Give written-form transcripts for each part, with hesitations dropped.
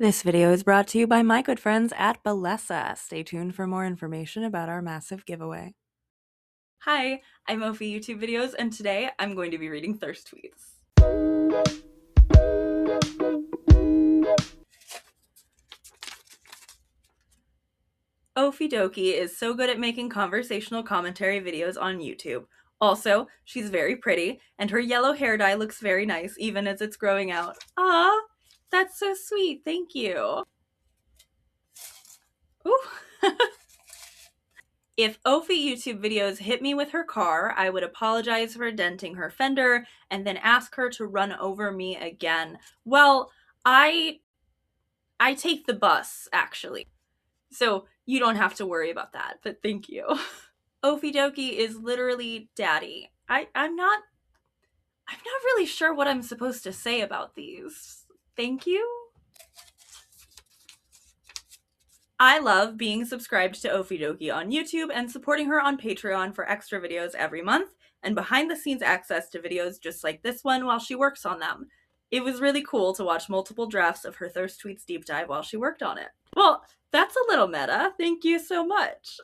This video is brought to you by my good friends at Bellesa. Stay tuned for more information about our massive giveaway. Hi, I'm Ophie YouTube Videos, and today I'm going to be reading Thirst tweets. Ophie-Dokie is so good at making conversational commentary videos on YouTube. Also, she's very pretty, and her yellow hair dye looks very nice even as it's growing out. Ah, that's so sweet, thank you. Ooh. If Ophie YouTube videos hit me with her car, I would apologize for denting her fender and then ask her to run over me again. Well, I take the bus, actually. So you don't have to worry about that, but thank you. Ophie-Dokie is literally daddy. I'm not really sure what I'm supposed to say about these. Thank you. I love being subscribed to Ophie-Dokie on YouTube and supporting her on Patreon for extra videos every month and behind-the-scenes access to videos just like this one while she works on them. It was really cool to watch multiple drafts of her Thirst Tweets deep dive while she worked on it. Well, that's a little meta. Thank you so much.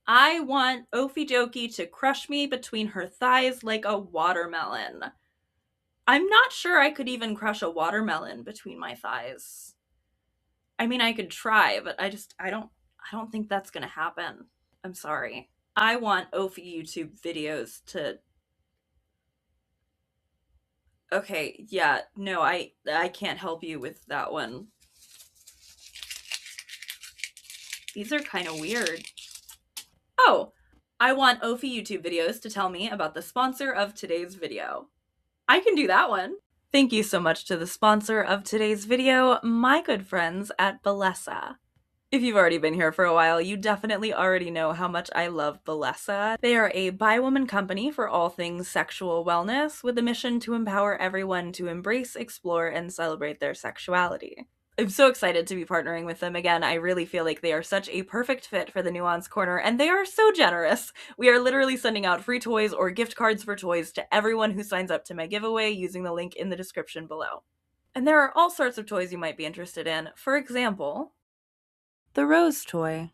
I want Ophie-Dokie to crush me between her thighs like a watermelon. I'm not sure I could even crush a watermelon between my thighs. I mean, I could try, but I don't think that's gonna happen. I'm sorry. I want Ophie YouTube videos to... Okay, yeah, no, I can't help you with that one. These are kind of weird. Oh, I want Ophie YouTube videos to tell me about the sponsor of today's video. I can do that one. Thank you so much to the sponsor of today's video, my good friends at Bellesa. If you've already been here for a while, you definitely already know how much I love Bellesa. They are a bi-woman company for all things sexual wellness with a mission to empower everyone to embrace, explore, and celebrate their sexuality. I'm so excited to be partnering with them again. I really feel like they are such a perfect fit for the Nuance Corner, and they are so generous. We are literally sending out free toys or gift cards for toys to everyone who signs up to my giveaway using the link in the description below. And there are all sorts of toys you might be interested in. For example, the Rose toy.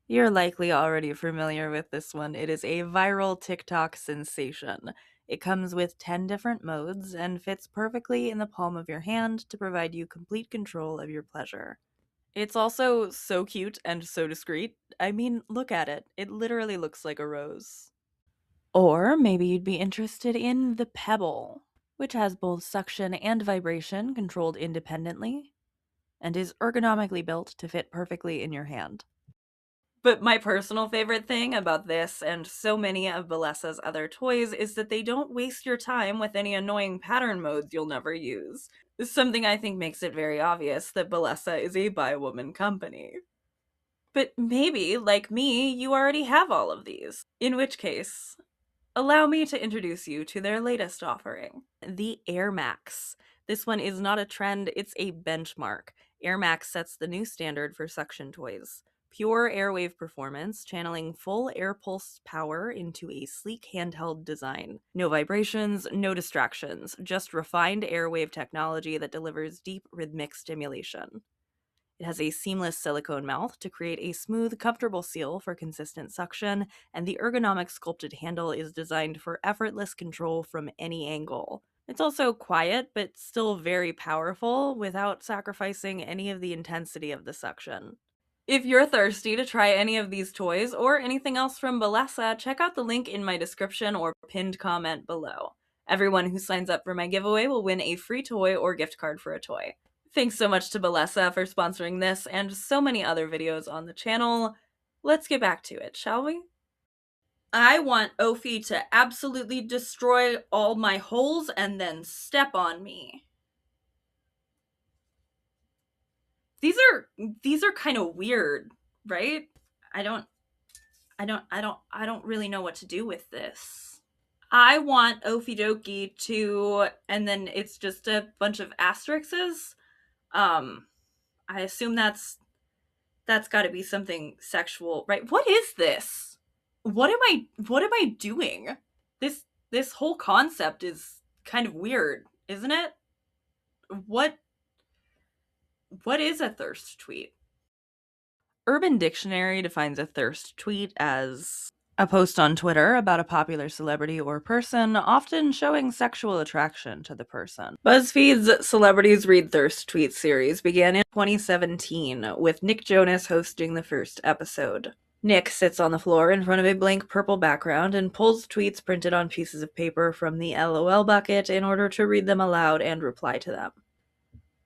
You're likely already familiar with this one. It is a viral TikTok sensation. It comes with 10 different modes and fits perfectly in the palm of your hand to provide you complete control of your pleasure. It's also so cute and so discreet. I mean, look at it. It literally looks like a rose. Or maybe you'd be interested in the Pebble, which has both suction and vibration controlled independently and is ergonomically built to fit perfectly in your hand. But my personal favorite thing about this and so many of Bellesa's other toys is that they don't waste your time with any annoying pattern modes you'll never use. Something I think makes it very obvious that Bellesa is a bi-woman company. But maybe, like me, you already have all of these. In which case, allow me to introduce you to their latest offering, the Air Max. This one is not a trend, it's a benchmark. Air Max sets the new standard for suction toys. Pure airwave performance, channeling full air pulse power into a sleek handheld design. No vibrations, no distractions, just refined airwave technology that delivers deep rhythmic stimulation. It has a seamless silicone mouth to create a smooth, comfortable seal for consistent suction, and the ergonomic sculpted handle is designed for effortless control from any angle. It's also quiet, but still very powerful, without sacrificing any of the intensity of the suction. If you're thirsty to try any of these toys or anything else from Bellesa, check out the link in my description or pinned comment below. Everyone who signs up for my giveaway will win a free toy or gift card for a toy. Thanks so much to Bellesa for sponsoring this and so many other videos on the channel. Let's get back to it, shall we? I want Ophie to absolutely destroy all my holes and then step on me. These are kind of weird, right? I don't really know what to do with this. I want Ophie-Dokie to, and then it's just a bunch of asterisks. I assume that's got to be something sexual, right? What is this? What am I doing? This whole concept is kind of weird, isn't it? What What is a thirst tweet? Urban Dictionary defines a thirst tweet as a post on Twitter about a popular celebrity or person, often showing sexual attraction to the person. BuzzFeed's Celebrities Read Thirst tweet series began in 2017, with Nick Jonas hosting the first episode. Nick sits on the floor in front of a blank purple background and pulls tweets printed on pieces of paper from the LOL bucket in order to read them aloud and reply to them.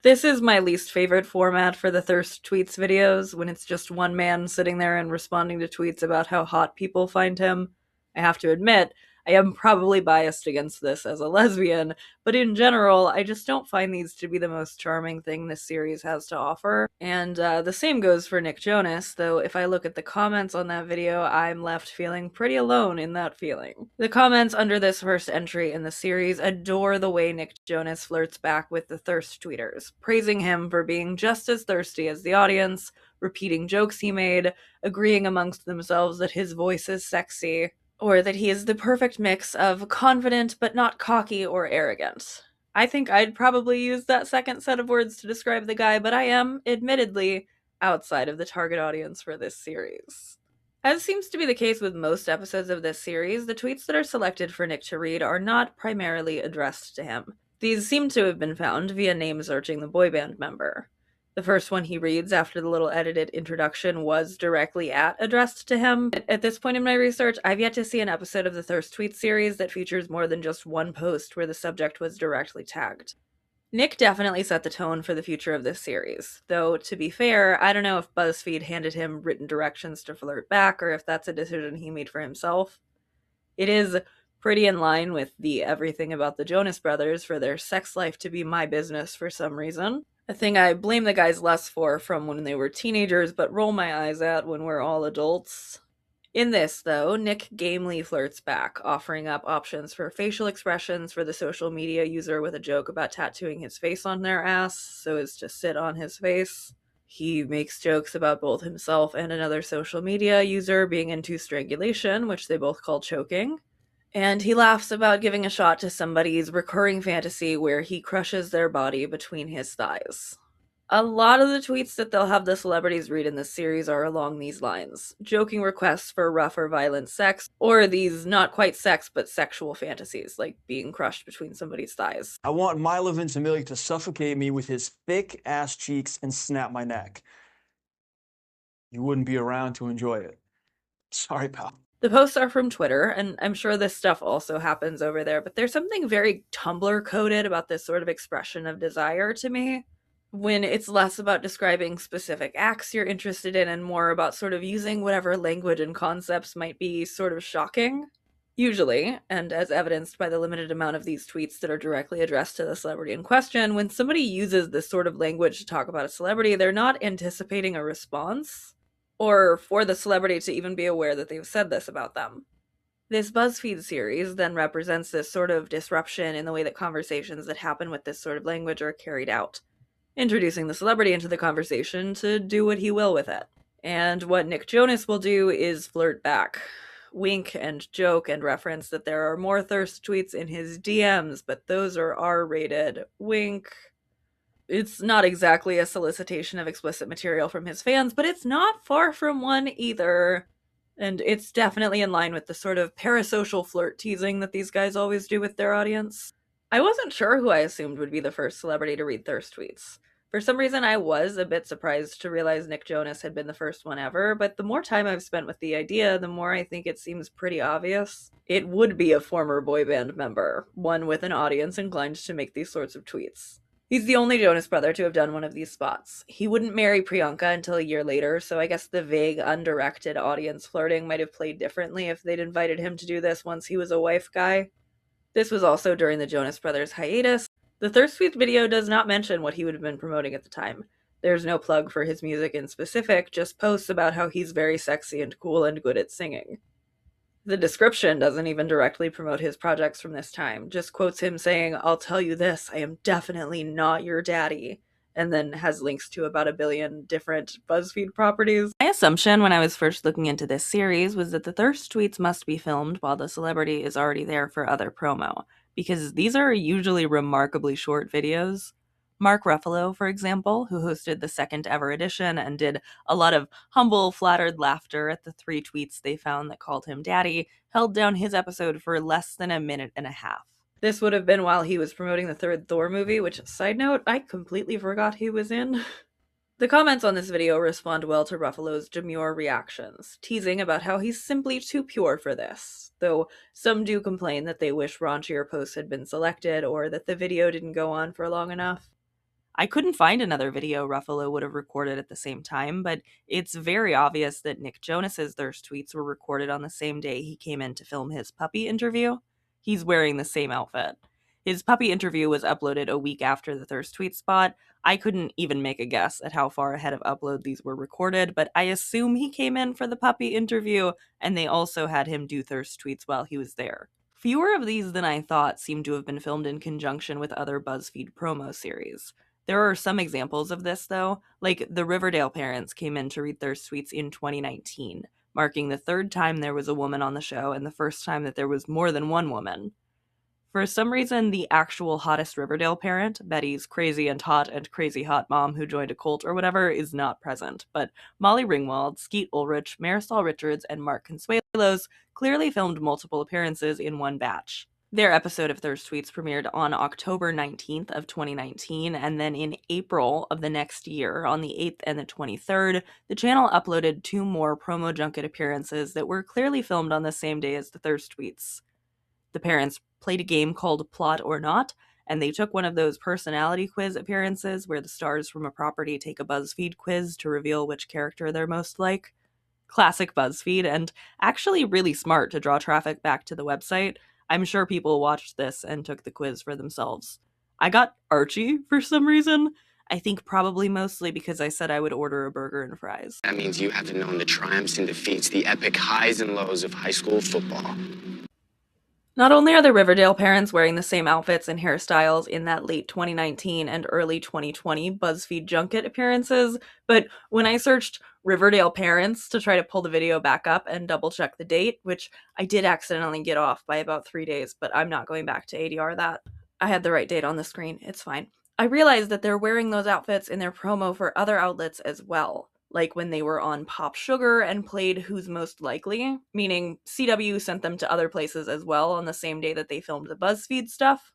This is my least favorite format for the Thirst Tweets videos, when it's just one man sitting there and responding to tweets about how hot people find him. I have to admit, I am probably biased against this as a lesbian, but in general, I just don't find these to be the most charming thing this series has to offer. And the same goes for Nick Jonas, though if I look at the comments on that video, I'm left feeling pretty alone in that feeling. The comments under this first entry in the series adore the way Nick Jonas flirts back with the thirst tweeters, praising him for being just as thirsty as the audience, repeating jokes he made, agreeing amongst themselves that his voice is sexy, or that he is the perfect mix of confident but not cocky or arrogant. I think I'd probably use that second set of words to describe the guy, but I am, admittedly, outside of the target audience for this series. As seems to be the case with most episodes of this series, the tweets that are selected for Nick to read are not primarily addressed to him. These seem to have been found via name searching the boy band member. The first one he reads after the little edited introduction was directly addressed to him. At this point in my research, I've yet to see an episode of the Thirst Tweet series that features more than just one post where the subject was directly tagged. Nick definitely set the tone for the future of this series, though, to be fair, I don't know if BuzzFeed handed him written directions to flirt back or if that's a decision he made for himself. It is pretty in line with the everything about the Jonas Brothers for their sex life to be my business for some reason. A thing I blame the guys less for from when they were teenagers, but roll my eyes at when we're all adults. In this, though, Nick gamely flirts back, offering up options for facial expressions for the social media user with a joke about tattooing his face on their ass so as to sit on his face. He makes jokes about both himself and another social media user being into strangulation, which they both call choking. And he laughs about giving a shot to somebody's recurring fantasy where he crushes their body between his thighs. A lot of the tweets that they'll have the celebrities read in this series are along these lines, joking requests for rough or violent sex, or these not quite sex but sexual fantasies, like being crushed between somebody's thighs. I want Milo Ventimiglia to suffocate me with his thick ass cheeks and snap my neck. You wouldn't be around to enjoy it. Sorry, pal. The posts are from Twitter, and I'm sure this stuff also happens over there, but there's something very Tumblr-coded about this sort of expression of desire to me, when it's less about describing specific acts you're interested in and more about sort of using whatever language and concepts might be sort of shocking. Usually, and as evidenced by the limited amount of these tweets that are directly addressed to the celebrity in question, when somebody uses this sort of language to talk about a celebrity, they're not anticipating a response, or for the celebrity to even be aware that they've said this about them. This BuzzFeed series then represents this sort of disruption in the way that conversations that happen with this sort of language are carried out, introducing the celebrity into the conversation to do what he will with it. And what Nick Jonas will do is flirt back, wink and joke and reference that there are more thirst tweets in his DMs, but those are R-rated. Wink. It's not exactly a solicitation of explicit material from his fans, but it's not far from one either. And it's definitely in line with the sort of parasocial flirt teasing that these guys always do with their audience. I wasn't sure who I assumed would be the first celebrity to read thirst tweets. For some reason, I was a bit surprised to realize Nick Jonas had been the first one ever, but the more time I've spent with the idea, the more I think it seems pretty obvious. It would be a former boy band member, one with an audience inclined to make these sorts of tweets. He's the only Jonas brother to have done one of these spots. He wouldn't marry Priyanka until a year later, so I guess the vague, undirected audience flirting might have played differently if they'd invited him to do this once he was a wife guy. This was also during the Jonas Brothers hiatus. The Thirst Tweet video does not mention what he would have been promoting at the time. There's no plug for his music in specific, just posts about how he's very sexy and cool and good at singing. The description doesn't even directly promote his projects from this time, just quotes him saying, "I'll tell you this, I am definitely not your daddy," and then has links to about 1 billion different BuzzFeed properties. My assumption when I was first looking into this series was that the thirst tweets must be filmed while the celebrity is already there for other promo, because these are usually remarkably short videos. Mark Ruffalo, for example, who hosted the second ever edition and did a lot of humble, flattered laughter at the 3 tweets they found that called him daddy, held down his episode for less than a minute and a half. This would have been while he was promoting the third Thor movie, which, side note, I completely forgot he was in. The comments on this video respond well to Ruffalo's demure reactions, teasing about how he's simply too pure for this, though some do complain that they wish raunchier posts had been selected or that the video didn't go on for long enough. I couldn't find another video Ruffalo would have recorded at the same time, but it's very obvious that Nick Jonas's Thirst tweets were recorded on the same day he came in to film his puppy interview. He's wearing the same outfit. His puppy interview was uploaded a week after the Thirst tweet spot. I couldn't even make a guess at how far ahead of upload these were recorded, but I assume he came in for the puppy interview, and they also had him do Thirst tweets while he was there. Fewer of these than I thought seem to have been filmed in conjunction with other BuzzFeed promo series. There are some examples of this, though, like the Riverdale parents came in to read Thirst tweets in 2019, marking the third time there was a woman on the show and the first time that there was more than one woman. For some reason, the actual hottest Riverdale parent, Betty's crazy and crazy hot mom who joined a cult or whatever, is not present, but Molly Ringwald, Skeet Ulrich, Marisol Richards, and Mark Consuelos clearly filmed multiple appearances in one batch. Their episode of Thirst Tweets premiered on October 19th of 2019, and then in April of the next year, on the 8th and the 23rd, the channel uploaded 2 more promo junket appearances that were clearly filmed on the same day as the Thirst Tweets. The parents played a game called Plot or Not, and they took one of those personality quiz appearances where the stars from a property take a BuzzFeed quiz to reveal which character they're most like. Classic BuzzFeed, and actually really smart to draw traffic back to the website. I'm sure people watched this and took the quiz for themselves. I got Archie for some reason. I think probably mostly because I said I would order a burger and fries. That means you haven't known the triumphs and defeats, the epic highs and lows of high school football. Not only are the Riverdale parents wearing the same outfits and hairstyles in that late 2019 and early 2020 BuzzFeed junket appearances, but when I searched Riverdale parents to try to pull the video back up and double check the date, which I did accidentally get off by about 3 days, but I'm not going back to ADR that. I had the right date on the screen, it's fine. I realized that they're wearing those outfits in their promo for other outlets as well. Like when they were on Pop Sugar and played Who's Most Likely, meaning CW sent them to other places as well on the same day that they filmed the BuzzFeed stuff.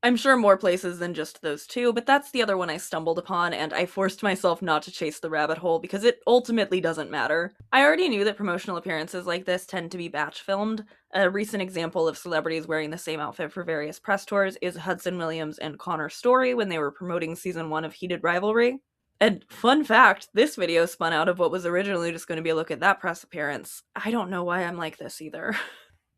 I'm sure more places than just those 2, but that's the other one I stumbled upon, and I forced myself not to chase the rabbit hole because it ultimately doesn't matter. I already knew that promotional appearances like this tend to be batch filmed. A recent example of celebrities wearing the same outfit for various press tours is Hudson Williams and Connor Story when they were promoting season 1 of Heated Rivalry. And fun fact, this video spun out of what was originally just going to be a look at that press appearance. I don't know why I'm like this either.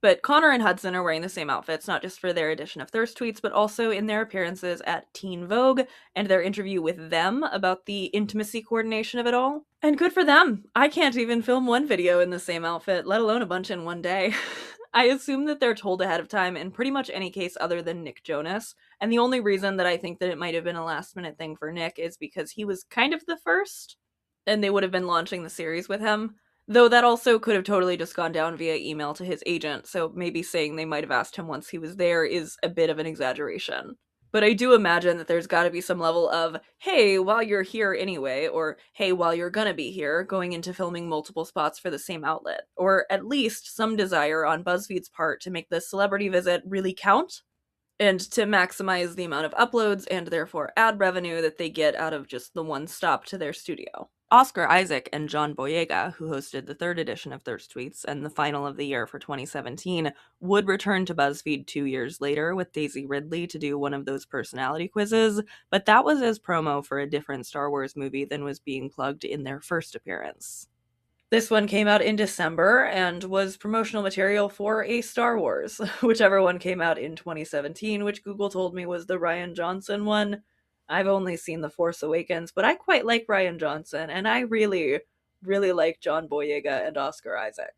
But Connor and Hudson are wearing the same outfits, not just for their edition of Thirst Tweets, but also in their appearances at Teen Vogue and their interview with them about the intimacy coordination of it all. And good for them! I can't even film one video in the same outfit, let alone a bunch in one day. I assume that they're told ahead of time in pretty much any case other than Nick Jonas, and the only reason that I think that it might have been a last-minute thing for Nick is because he was kind of the first, and they would have been launching the series with him. Though that also could have totally just gone down via email to his agent, so maybe saying they might have asked him once he was there is a bit of an exaggeration. But I do imagine that there's gotta be some level of, hey, while you're here anyway, or hey, while you're gonna be here, going into filming multiple spots for the same outlet. Or at least some desire on BuzzFeed's part to make the celebrity visit really count, and to maximize the amount of uploads and therefore ad revenue that they get out of just the one stop to their studio. Oscar Isaac and John Boyega, who hosted the 3rd edition of Thirst Tweets and the final of the year for 2017, would return to BuzzFeed 2 years later with Daisy Ridley to do one of those personality quizzes, but that was as promo for a different Star Wars movie than was being plugged in their first appearance. This one came out in December and was promotional material for a Star Wars, whichever one came out in 2017, which Google told me was the Rian Johnson one. I've only seen The Force Awakens, but I quite like Rian Johnson, and I really, really like John Boyega and Oscar Isaac.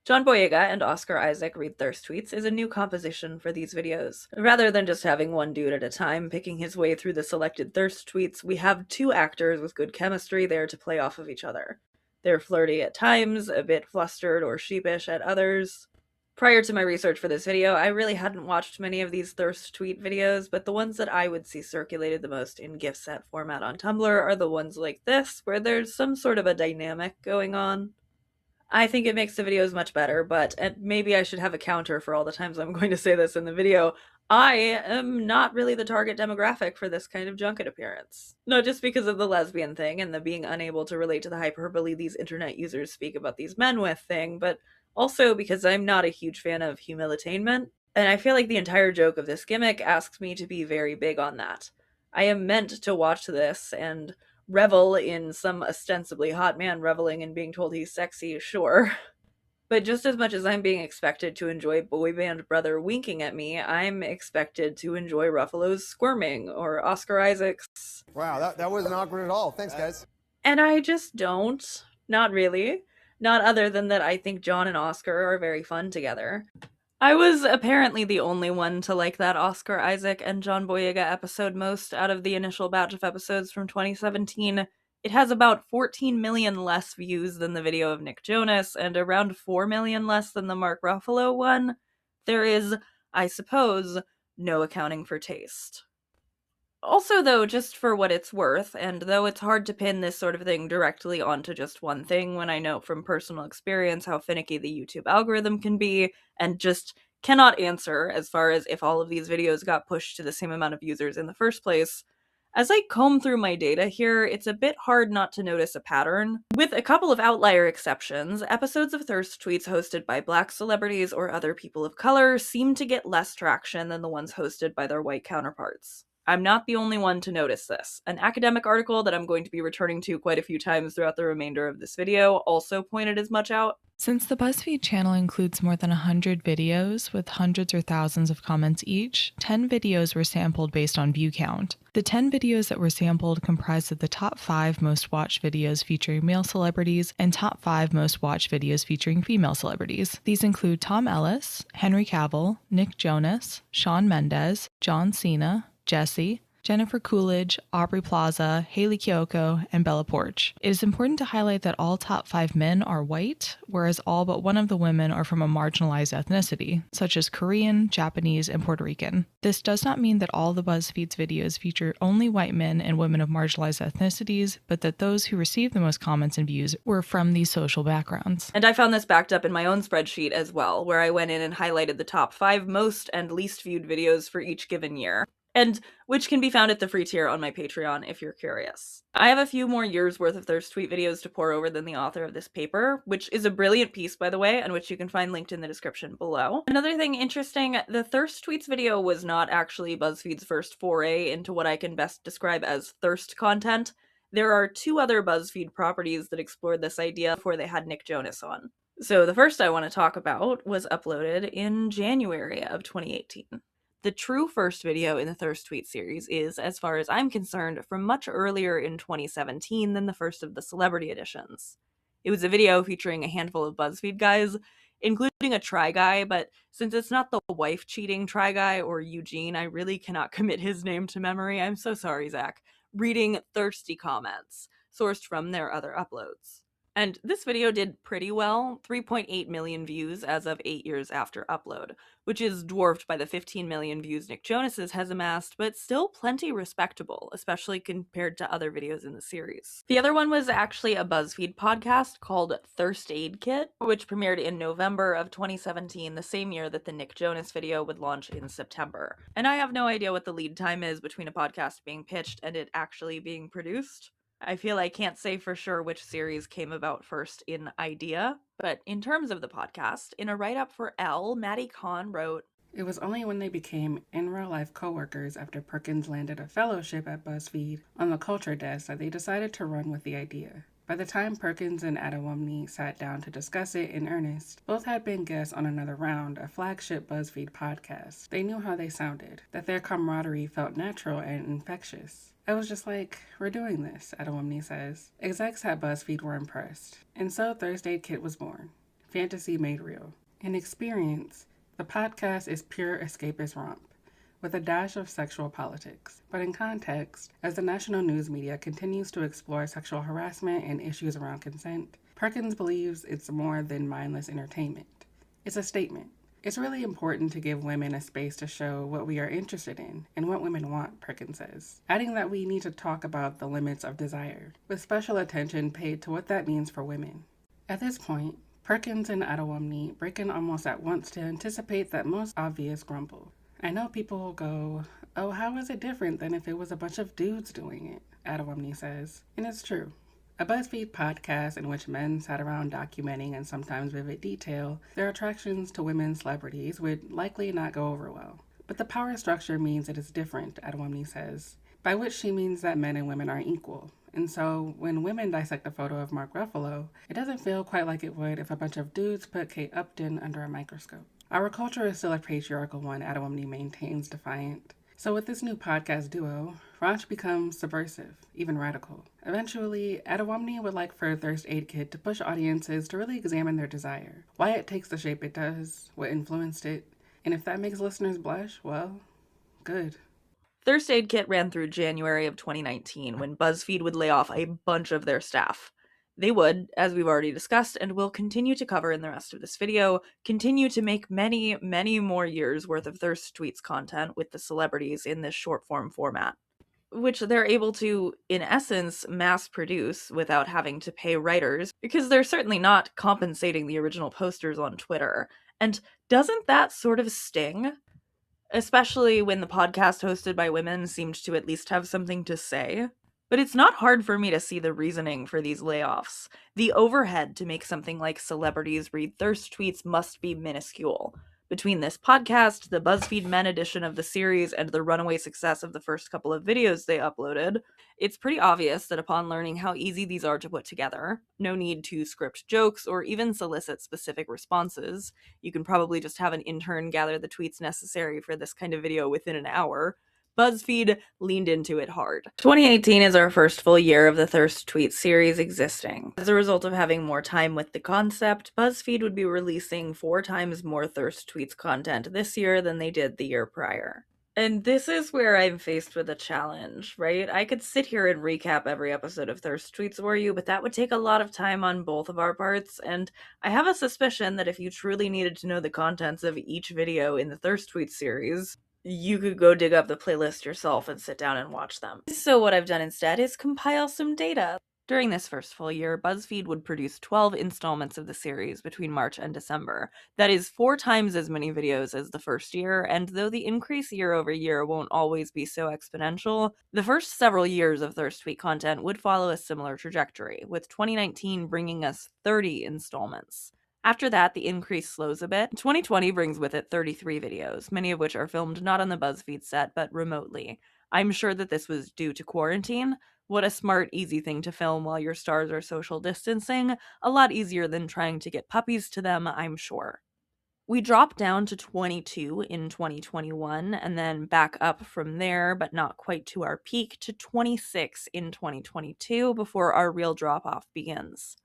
John Boyega and Oscar Isaac Read Thirst Tweets is a new composition for these videos. Rather than just having one dude at a time picking his way through the selected Thirst Tweets, we have 2 actors with good chemistry there to play off of each other. They're flirty at times, a bit flustered or sheepish at others. Prior to my research for this video, I really hadn't watched many of these thirst tweet videos, but the ones that I would see circulated the most in gift set format on Tumblr are the ones like this, where there's some sort of a dynamic going on. I think it makes the videos much better, but maybe I should have a counter for all the times I'm going to say this in the video. I am not really the target demographic for this kind of junket appearance. Not just because of the lesbian thing and the being unable to relate to the hyperbole these internet users speak about these men with thing, but also because I'm not a huge fan of Humilitainment, and I feel like the entire joke of this gimmick asks me to be very big on that. I am meant to watch this and revel in some ostensibly hot man reveling in being told he's sexy, sure. But just as much as I'm being expected to enjoy boy band brother winking at me, I'm expected to enjoy Ruffalo's squirming or Oscar Isaac's. Wow, that wasn't awkward at all. Thanks, guys. And I just don't. Not really. Not other than that I think John and Oscar are very fun together. I was apparently the only one to like that Oscar Isaac and John Boyega episode most out of the initial batch of episodes from 2017. It has about 14 million less views than the video of Nick Jonas and around 4 million less than the Mark Ruffalo one. There is, I suppose, no accounting for taste. Also, though, just for what it's worth, and though it's hard to pin this sort of thing directly onto just one thing when I know from personal experience how finicky the YouTube algorithm can be, and just cannot answer as far as if all of these videos got pushed to the same amount of users in the first place, as I comb through my data here, it's a bit hard not to notice a pattern. With a couple of outlier exceptions, episodes of Thirst tweets hosted by Black celebrities or other people of color seem to get less traction than the ones hosted by their white counterparts. I'm not the only one to notice this. An academic article that I'm going to be returning to quite a few times throughout the remainder of this video also pointed as much out. Since the BuzzFeed channel includes more than 100 videos with hundreds or thousands of comments each, 10 videos were sampled based on view count. The 10 videos that were sampled comprised of the top 5 most watched videos featuring male celebrities and top 5 most watched videos featuring female celebrities. These include Tom Ellis, Henry Cavill, Nick Jonas, Shawn Mendes, John Cena, Jessie, Jennifer Coolidge, Aubrey Plaza, Haley Kiyoko, and Bella Poarch. It is important to highlight that all top 5 men are white, whereas all but one of the women are from a marginalized ethnicity, such as Korean, Japanese, and Puerto Rican. This does not mean that all the BuzzFeed's videos feature only white men and women of marginalized ethnicities, but that those who received the most comments and views were from these social backgrounds. And I found this backed up in my own spreadsheet as well, where I went in and highlighted the top 5 most and least viewed videos for each given year, and which can be found at the free tier on my Patreon if you're curious. I have a few more years worth of Thirst tweet videos to pour over than the author of this paper, which is a brilliant piece, by the way, and which you can find linked in the description below. Another thing interesting, the Thirst tweets video was not actually BuzzFeed's first foray into what I can best describe as thirst content. There are 2 other BuzzFeed properties that explored this idea before they had Nick Jonas on. So the first I want to talk about was uploaded in January of 2018. The true first video in the Thirst Tweet series is, as far as I'm concerned, from much earlier in 2017 than the first of the celebrity editions. It was a video featuring a handful of BuzzFeed guys, including a Try Guy, but since it's not the wife-cheating Try Guy or Eugene, I really cannot commit his name to memory. I'm so sorry, Zach. Reading thirsty comments, sourced from their other uploads. And this video did pretty well, 3.8 million views as of 8 years after upload, which is dwarfed by the 15 million views Nick Jonas's has amassed, but still plenty respectable, especially compared to other videos in the series. The other one was actually a BuzzFeed podcast called Thirst Aid Kit, which premiered in November of 2017, the same year that the Nick Jonas video would launch in September. And I have no idea what the lead time is between a podcast being pitched and it actually being produced. I feel I can't say for sure which series came about first in idea, but in terms of the podcast, in a write-up for Elle, Maddie Kahn wrote, "It was only when they became in real life co-workers after Perkins landed a fellowship at BuzzFeed on the culture desk that they decided to run with the idea. By the time Perkins and Adewumne sat down to discuss it in earnest, both had been guests on Another Round, a flagship BuzzFeed podcast. They knew how they sounded, that their camaraderie felt natural and infectious. I was just like, we're doing this," Adewumne says. Execs at BuzzFeed were impressed, and so Thirst Aid Kit was born. Fantasy made real. In experience, the podcast is pure escapist romp, with a dash of sexual politics. But in context, as the national news media continues to explore sexual harassment and issues around consent, Perkins believes it's more than mindless entertainment. It's a statement. It's really important to give women a space to show what we are interested in and what women want, Perkins says, adding that we need to talk about the limits of desire, with special attention paid to what that means for women. At this point, Perkins and Adewumne break in almost at once to anticipate that most obvious grumble. I know people will go, "Oh, how is it different than if it was a bunch of dudes doing it?" Adewumne says, and it's true. A BuzzFeed podcast in which men sat around documenting in sometimes vivid detail their attractions to women celebrities would likely not go over well. But the power structure means it is different, Adewumne says, by which she means that men and women are equal. And so when women dissect a photo of Mark Ruffalo, it doesn't feel quite like it would if a bunch of dudes put Kate Upton under a microscope. Our culture is still a patriarchal one, Adewumne maintains defiant. So with this new podcast duo, Ranch becomes subversive, even radical. Eventually, Adewumne would like for Thirst Aid Kit to push audiences to really examine their desire, why it takes the shape it does, what influenced it, and if that makes listeners blush, well, good. Thirst Aid Kit ran through January of 2019 when BuzzFeed would lay off a bunch of their staff. They would, as we've already discussed and will continue to cover in the rest of this video, continue to make many, many more years worth of Thirst Tweets content with the celebrities in this short-form format, which they're able to, in essence, mass produce without having to pay writers, because they're certainly not compensating the original posters on Twitter. And doesn't that sort of sting? Especially when the podcast hosted by women seemed to at least have something to say. But it's not hard for me to see the reasoning for these layoffs. The overhead to make something like celebrities read thirst tweets must be minuscule. Between this podcast, the BuzzFeed Men edition of the series, and the runaway success of the first couple of videos they uploaded, it's pretty obvious that upon learning how easy these are to put together, no need to script jokes or even solicit specific responses, you can probably just have an intern gather the tweets necessary for this kind of video within an hour, BuzzFeed leaned into it hard. 2018 is our first full year of the Thirst Tweet series existing. As a result of having more time with the concept, BuzzFeed would be releasing 4 times more Thirst Tweets content this year than they did the year prior. And this is where I'm faced with a challenge, right? I could sit here and recap every episode of Thirst Tweets for you, but that would take a lot of time on both of our parts, and I have a suspicion that if you truly needed to know the contents of each video in the Thirst Tweets series, you could go dig up the playlist yourself and sit down and watch them. So what I've done instead is compile some data. During this first full year, BuzzFeed would produce 12 installments of the series between March and December. That is 4 times as many videos as the first year, and though the increase year over year won't always be so exponential, the first several years of Thirst Tweet content would follow a similar trajectory, with 2019 bringing us 30 installments. After that, the increase slows a bit. 2020 brings with it 33 videos, many of which are filmed not on the BuzzFeed set, but remotely. I'm sure that this was due to quarantine. What a smart, easy thing to film while your stars are social distancing. A lot easier than trying to get puppies to them, I'm sure. We dropped down to 22 in 2021, and then back up from there, but not quite to our peak, to 26 in 2022 before our real drop-off begins.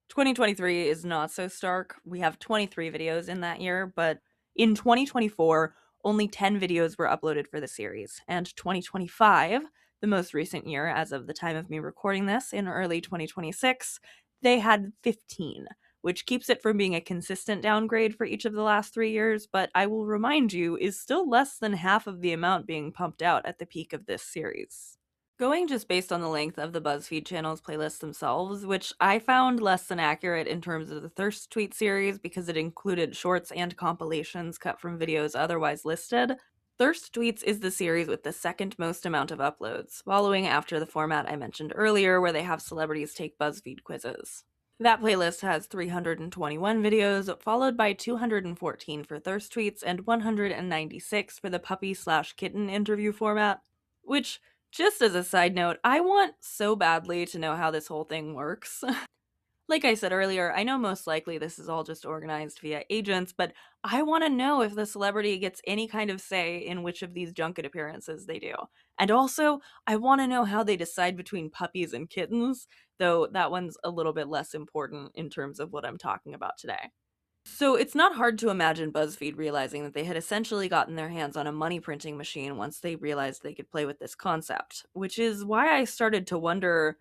2023 is not so stark. We have 23 videos in that year, but in 2024, only 10 videos were uploaded for the series, and 2025, the most recent year as of the time of me recording this in early 2026, they had 15, which keeps it from being a consistent downgrade for each of the last 3 years, but I will remind you is still less than half of the amount being pumped out at the peak of this series. Going just based on the length of the BuzzFeed channel's playlists themselves, which I found less than accurate in terms of the Thirst Tweet series because it included shorts and compilations cut from videos otherwise listed, Thirst Tweets is the series with the second most amount of uploads, following after the format I mentioned earlier where they have celebrities take BuzzFeed quizzes. That playlist has 321 videos, followed by 214 for Thirst Tweets and 196 for the puppy/kitten interview format, which, just as a side note, I want so badly to know how this whole thing works. Like I said earlier, I know most likely this is all just organized via agents, but I want to know if the celebrity gets any kind of say in which of these junket appearances they do. And also, I want to know how they decide between puppies and kittens, though that one's a little bit less important in terms of what I'm talking about today. So it's not hard to imagine BuzzFeed realizing that they had essentially gotten their hands on a money printing machine once they realized they could play with this concept, which is why I started to wonder,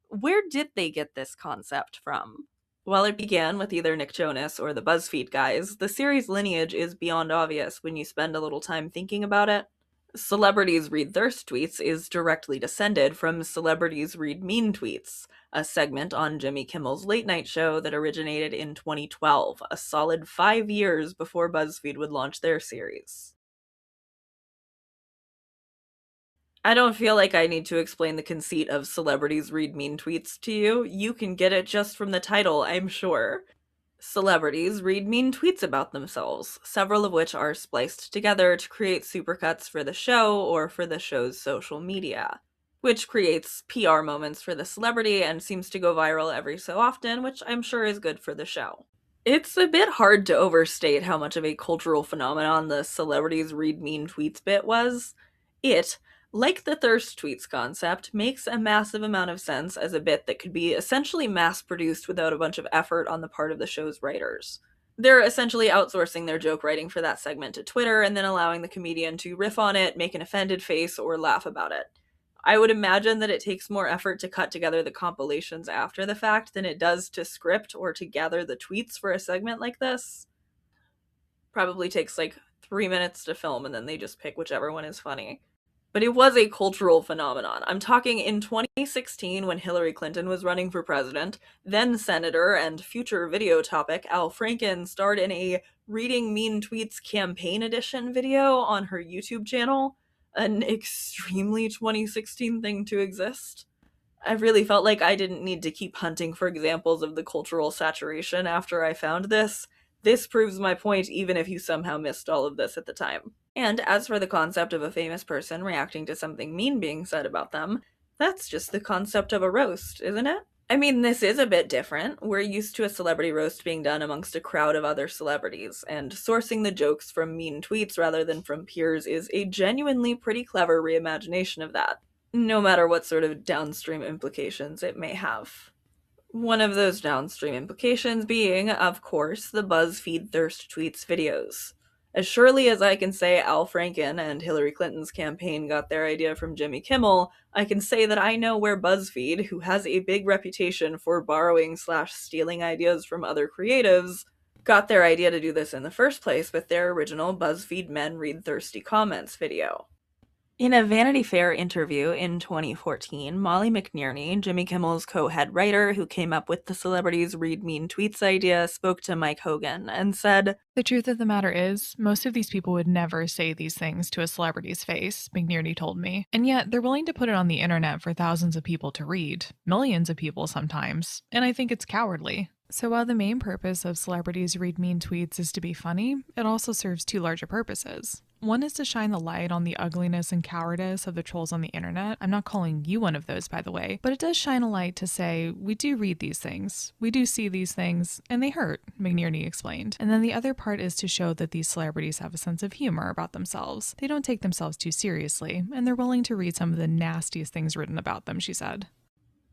where did they get this concept from? While it began with either Nick Jonas or the BuzzFeed guys, the series' lineage is beyond obvious when you spend a little time thinking about it. Celebrities Read Thirst Tweets is directly descended from Celebrities Read Mean Tweets, a segment on Jimmy Kimmel's late night show that originated in 2012, a solid 5 years before BuzzFeed would launch their series. I don't feel like I need to explain the conceit of Celebrities Read Mean Tweets to you. You can get it just from the title, I'm sure. Celebrities read mean tweets about themselves, several of which are spliced together to create supercuts for the show or for the show's social media, which creates PR moments for the celebrity and seems to go viral every so often, which I'm sure is good for the show. It's a bit hard to overstate how much of a cultural phenomenon the Celebrities Read Mean Tweets bit was. It, like the thirst tweets concept, makes a massive amount of sense as a bit that could be essentially mass-produced without a bunch of effort on the part of the show's writers. They're essentially outsourcing their joke writing for that segment to Twitter and then allowing the comedian to riff on it, make an offended face, or laugh about it. I would imagine that it takes more effort to cut together the compilations after the fact than it does to script or to gather the tweets for a segment like this. Probably takes like 3 minutes to film and then they just pick whichever one is funny. But it was a cultural phenomenon. I'm talking in 2016 when Hillary Clinton was running for president, then Senator and future video topic Al Franken starred in a Reading Mean Tweets campaign edition video on her YouTube channel, an extremely 2016 thing to exist. I really felt like I didn't need to keep hunting for examples of the cultural saturation after I found this. This proves my point even if you somehow missed all of this at the time. And as for the concept of a famous person reacting to something mean being said about them, that's just the concept of a roast, isn't it? I mean, this is a bit different. We're used to a celebrity roast being done amongst a crowd of other celebrities, and sourcing the jokes from mean tweets rather than from peers is a genuinely pretty clever reimagination of that, no matter what sort of downstream implications it may have. One of those downstream implications being, of course, the BuzzFeed Thirst tweets videos. As surely as I can say Al Franken and Hillary Clinton's campaign got their idea from Jimmy Kimmel, I can say that I know where BuzzFeed, who has a big reputation for borrowing/stealing ideas from other creatives, got their idea to do this in the first place with their original BuzzFeed Men Read Thirsty Comments video. In a Vanity Fair interview in 2014, Molly McNearney, Jimmy Kimmel's co-head writer who came up with the Celebrities Read Mean Tweets idea, spoke to Mike Hogan and said, "The truth of the matter is, most of these people would never say these things to a celebrity's face," McNearney told me. "And yet, they're willing to put it on the internet for thousands of people to read. Millions of people sometimes. And I think it's cowardly." So while the main purpose of Celebrities Read Mean Tweets is to be funny, it also serves two larger purposes. One is to shine the light on the ugliness and cowardice of the trolls on the internet. I'm not calling you one of those, by the way, but it does shine a light to say, we do read these things, we do see these things, and they hurt, McNearney explained. And then the other part is to show that these celebrities have a sense of humor about themselves. They don't take themselves too seriously, and they're willing to read some of the nastiest things written about them, she said.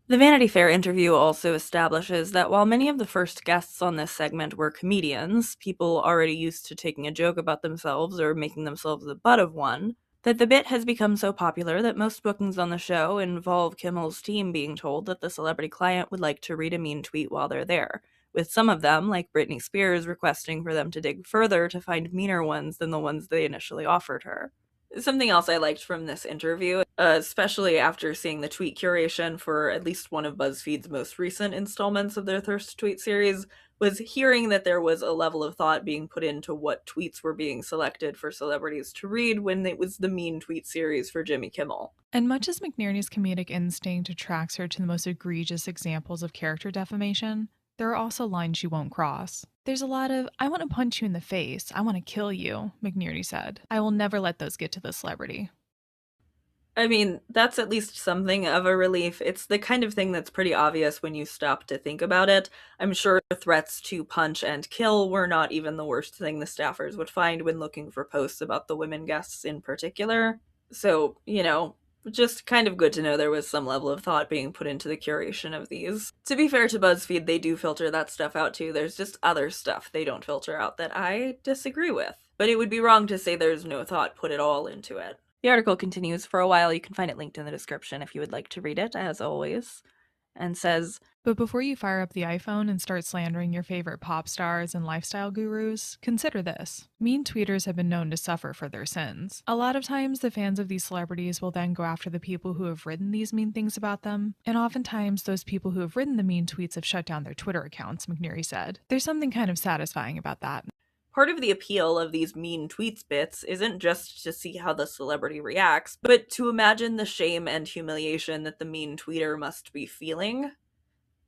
The Vanity Fair interview also establishes that while many of the first guests on this segment were comedians, people already used to taking a joke about themselves or making themselves the butt of one, that the bit has become so popular that most bookings on the show involve Kimmel's team being told that the celebrity client would like to read a mean tweet while they're there, with some of them, like Britney Spears, requesting for them to dig further to find meaner ones than the ones they initially offered her. Something else I liked from this interview, especially after seeing the tweet curation for at least one of BuzzFeed's most recent installments of their Thirst tweet series, was hearing that there was a level of thought being put into what tweets were being selected for celebrities to read when it was the mean tweet series for Jimmy Kimmel. And much as McNearney's comedic instinct attracts her to the most egregious examples of character defamation, there are also lines she won't cross. There's a lot of, "I want to punch you in the face, I want to kill you," McNearney said. "I will never let those get to the celebrity." I mean, that's at least something of a relief. It's the kind of thing that's pretty obvious when you stop to think about it. I'm sure threats to punch and kill were not even the worst thing the staffers would find when looking for posts about the women guests in particular. So, just kind of good to know there was some level of thought being put into the curation of these. To be fair to BuzzFeed, they do filter that stuff out too. There's just other stuff they don't filter out that I disagree with. But it would be wrong to say there's no thought put at all into it. The article continues for a while. You can find it linked in the description if you would like to read it, as always. And says, But before you fire up the iPhone and start slandering your favorite pop stars and lifestyle gurus, consider this. Mean tweeters have been known to suffer for their sins. A lot of times, the fans of these celebrities will then go after the people who have written these mean things about them, and oftentimes those people who have written the mean tweets have shut down their Twitter accounts, McNeary said. There's something kind of satisfying about that. Part of the appeal of these mean tweets bits isn't just to see how the celebrity reacts, but to imagine the shame and humiliation that the mean tweeter must be feeling.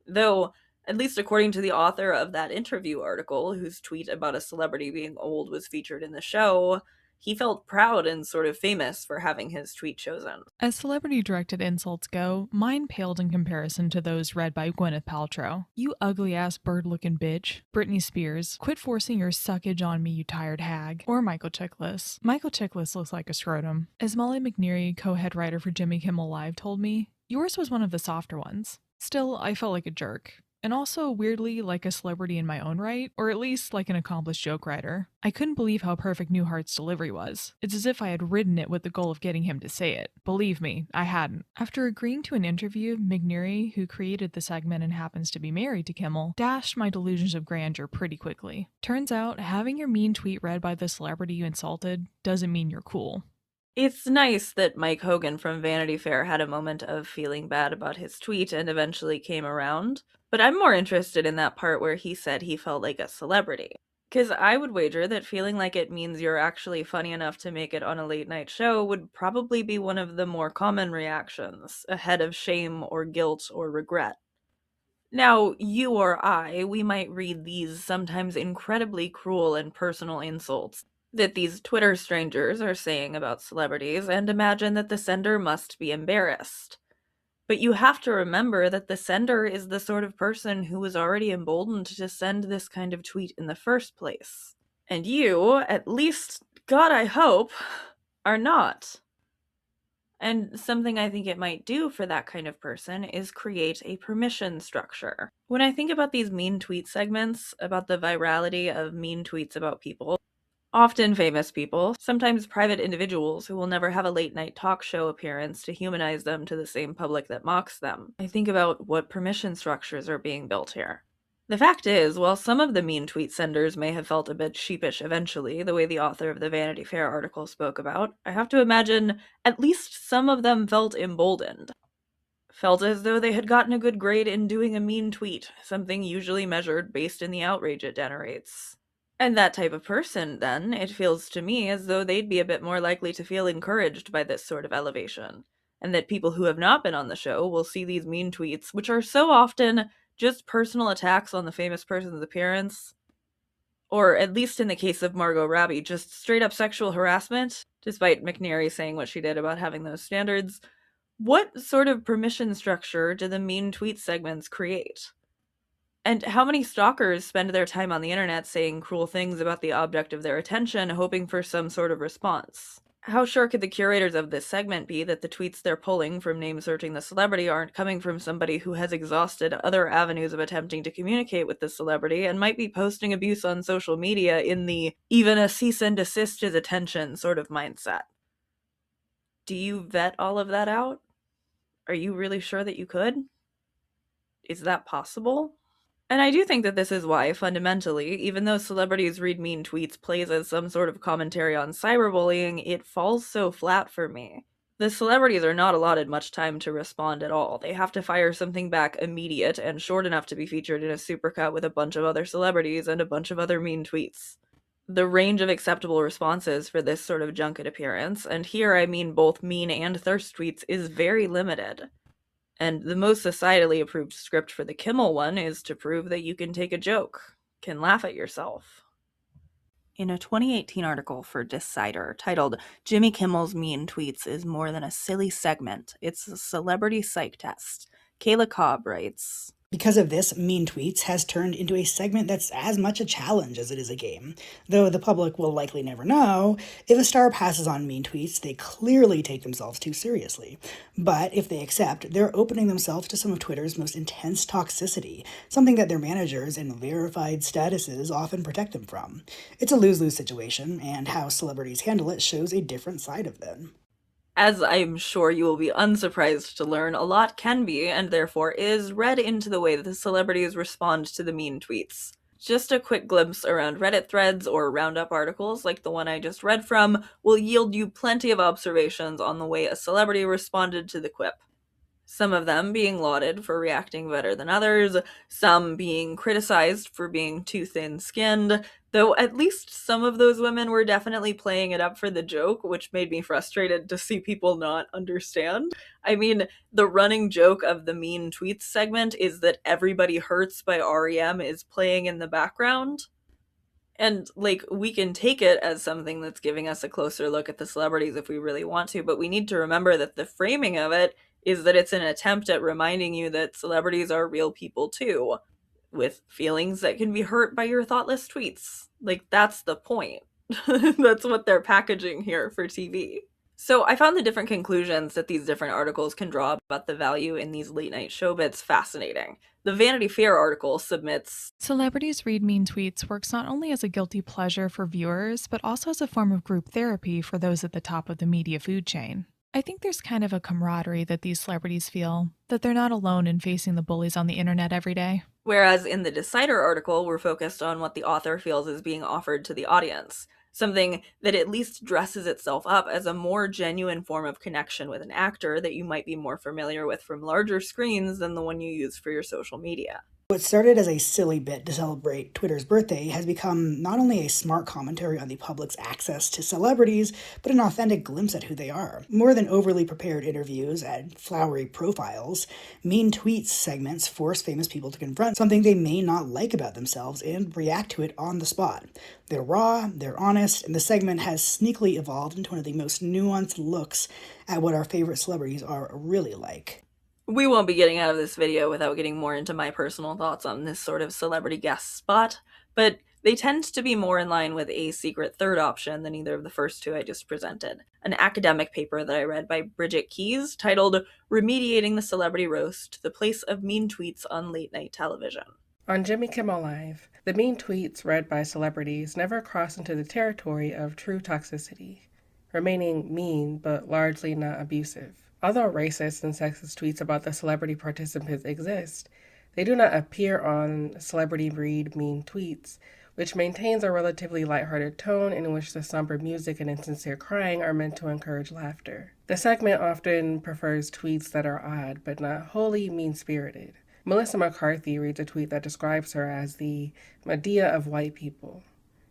Though, at least according to the author of that interview article, whose tweet about a celebrity being old was featured in the show, he felt proud and sort of famous for having his tweet chosen. As celebrity-directed insults go, mine paled in comparison to those read by Gwyneth Paltrow. You ugly-ass bird-looking bitch. Britney Spears. Quit forcing your suckage on me, you tired hag. Or Michael Chiklis. Michael Chiklis looks like a scrotum. As Molly McNeary, co-head writer for Jimmy Kimmel Live, told me, yours was one of the softer ones. Still, I felt like a jerk. And also, weirdly, like a celebrity in my own right, or at least like an accomplished joke writer. I couldn't believe how perfect Newhart's delivery was. It's as if I had written it with the goal of getting him to say it. Believe me, I hadn't. After agreeing to an interview, McNeary, who created the segment and happens to be married to Kimmel, dashed my delusions of grandeur pretty quickly. Turns out, having your mean tweet read by the celebrity you insulted doesn't mean you're cool. It's nice that Mike Hogan from Vanity Fair had a moment of feeling bad about his tweet and eventually came around, but I'm more interested in that part where he said he felt like a celebrity. Because I would wager that feeling like it means you're actually funny enough to make it on a late night show would probably be one of the more common reactions, ahead of shame or guilt or regret. Now, you or I, we might read these sometimes incredibly cruel and personal insults that these Twitter strangers are saying about celebrities and imagine that the sender must be embarrassed. But you have to remember that the sender is the sort of person who was already emboldened to send this kind of tweet in the first place. And you, at least, God I hope, are not. And something I think it might do for that kind of person is create a permission structure. When I think about these mean tweet segments, about the virality of mean tweets about people, often famous people, sometimes private individuals who will never have a late-night talk show appearance to humanize them to the same public that mocks them. I think about what permission structures are being built here. The fact is, while some of the mean tweet senders may have felt a bit sheepish eventually, the way the author of the Vanity Fair article spoke about, I have to imagine at least some of them felt emboldened. Felt as though they had gotten a good grade in doing a mean tweet, something usually measured based in the outrage it generates. And that type of person, then, it feels to me as though they'd be a bit more likely to feel encouraged by this sort of elevation, and that people who have not been on the show will see these mean tweets, which are so often just personal attacks on the famous person's appearance, or at least in the case of Margot Robbie, just straight-up sexual harassment, despite McNeary saying what she did about having those standards. What sort of permission structure do the mean tweet segments create? And how many stalkers spend their time on the internet saying cruel things about the object of their attention, hoping for some sort of response? How sure could the curators of this segment be that the tweets they're pulling from name-searching the celebrity aren't coming from somebody who has exhausted other avenues of attempting to communicate with the celebrity and might be posting abuse on social media in the even a cease and desist his attention sort of mindset? Do you vet all of that out? Are you really sure that you could? Is that possible? And I do think that this is why, fundamentally, even though celebrities read mean tweets plays as some sort of commentary on cyberbullying, it falls so flat for me. The celebrities are not allotted much time to respond at all. They have to fire something back immediate and short enough to be featured in a supercut with a bunch of other celebrities and a bunch of other mean tweets. The range of acceptable responses for this sort of junket appearance, and here I mean both mean and thirst tweets, is very limited. And the most societally approved script for the Kimmel one is to prove that you can take a joke, can laugh at yourself. In a 2018 article for Decider titled "Jimmy Kimmel's Mean Tweets is More Than a Silly Segment, It's a Celebrity Psych Test," Kayla Cobb writes, Because of this, Mean Tweets has turned into a segment that's as much a challenge as it is a game. Though the public will likely never know, if a star passes on Mean Tweets, they clearly take themselves too seriously. But if they accept, they're opening themselves to some of Twitter's most intense toxicity, something that their managers and verified statuses often protect them from. It's a lose-lose situation, and how celebrities handle it shows a different side of them. As I'm sure you will be unsurprised to learn, a lot can be, and therefore is, read into the way that the celebrities respond to the mean tweets. Just a quick glimpse around Reddit threads or roundup articles like the one I just read from will yield you plenty of observations on the way a celebrity responded to the quip. Some of them being lauded for reacting better than others, some being criticized for being too thin-skinned, though at least some of those women were definitely playing it up for the joke, which made me frustrated to see people not understand. I mean, the running joke of the mean tweets segment is that Everybody Hurts by REM is playing in the background. And, like, we can take it as something that's giving us a closer look at the celebrities if we really want to, but we need to remember that the framing of it is that it's an attempt at reminding you that celebrities are real people too, with feelings that can be hurt by your thoughtless tweets. Like, that's the point. That's what they're packaging here for TV. So I found the different conclusions that these different articles can draw about the value in these late-night show bits fascinating. The Vanity Fair article submits, Celebrities Read Mean Tweets works not only as a guilty pleasure for viewers, but also as a form of group therapy for those at the top of the media food chain. I think there's kind of a camaraderie that these celebrities feel, that they're not alone in facing the bullies on the internet every day. Whereas in the Decider article, we're focused on what the author feels is being offered to the audience. Something that at least dresses itself up as a more genuine form of connection with an actor that you might be more familiar with from larger screens than the one you use for your social media. What started as a silly bit to celebrate Twitter's birthday has become not only a smart commentary on the public's access to celebrities, but an authentic glimpse at who they are. More than overly prepared interviews and flowery profiles, mean tweets segments force famous people to confront something they may not like about themselves and react to it on the spot. They're raw, they're honest, and the segment has sneakily evolved into one of the most nuanced looks at what our favorite celebrities are really like. We won't be getting out of this video without getting more into my personal thoughts on this sort of celebrity guest spot, but they tend to be more in line with a secret third option than either of the first two I just presented. An academic paper that I read by Bridget Keyes titled Remediating the Celebrity Roast, the Place of Mean Tweets on Late Night Television. On Jimmy Kimmel Live, the mean tweets read by celebrities never cross into the territory of true toxicity, remaining mean but largely not abusive. Although racist and sexist tweets about the celebrity participants exist, they do not appear on Celebrity Read Mean Tweets, which maintains a relatively lighthearted tone in which the somber music and insincere crying are meant to encourage laughter. The segment often prefers tweets that are odd, but not wholly mean-spirited. Melissa McCarthy reads a tweet that describes her as the Medea of white people,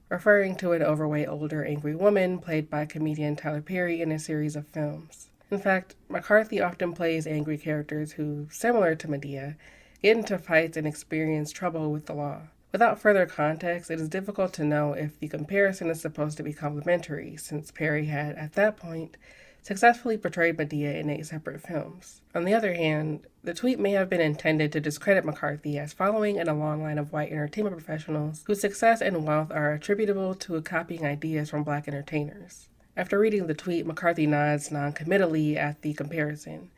referring to an overweight, older, angry woman played by comedian Tyler Perry in a series of films. In fact, McCarthy often plays angry characters who, similar to Medea, get into fights and experience trouble with the law. Without further context, it is difficult to know if the comparison is supposed to be complimentary, since Perry had, at that point, successfully portrayed Medea in 8 separate films. On the other hand, the tweet may have been intended to discredit McCarthy as following in a long line of white entertainment professionals whose success and wealth are attributable to copying ideas from black entertainers. After reading the tweet, McCarthy nods non-committally at the comparison,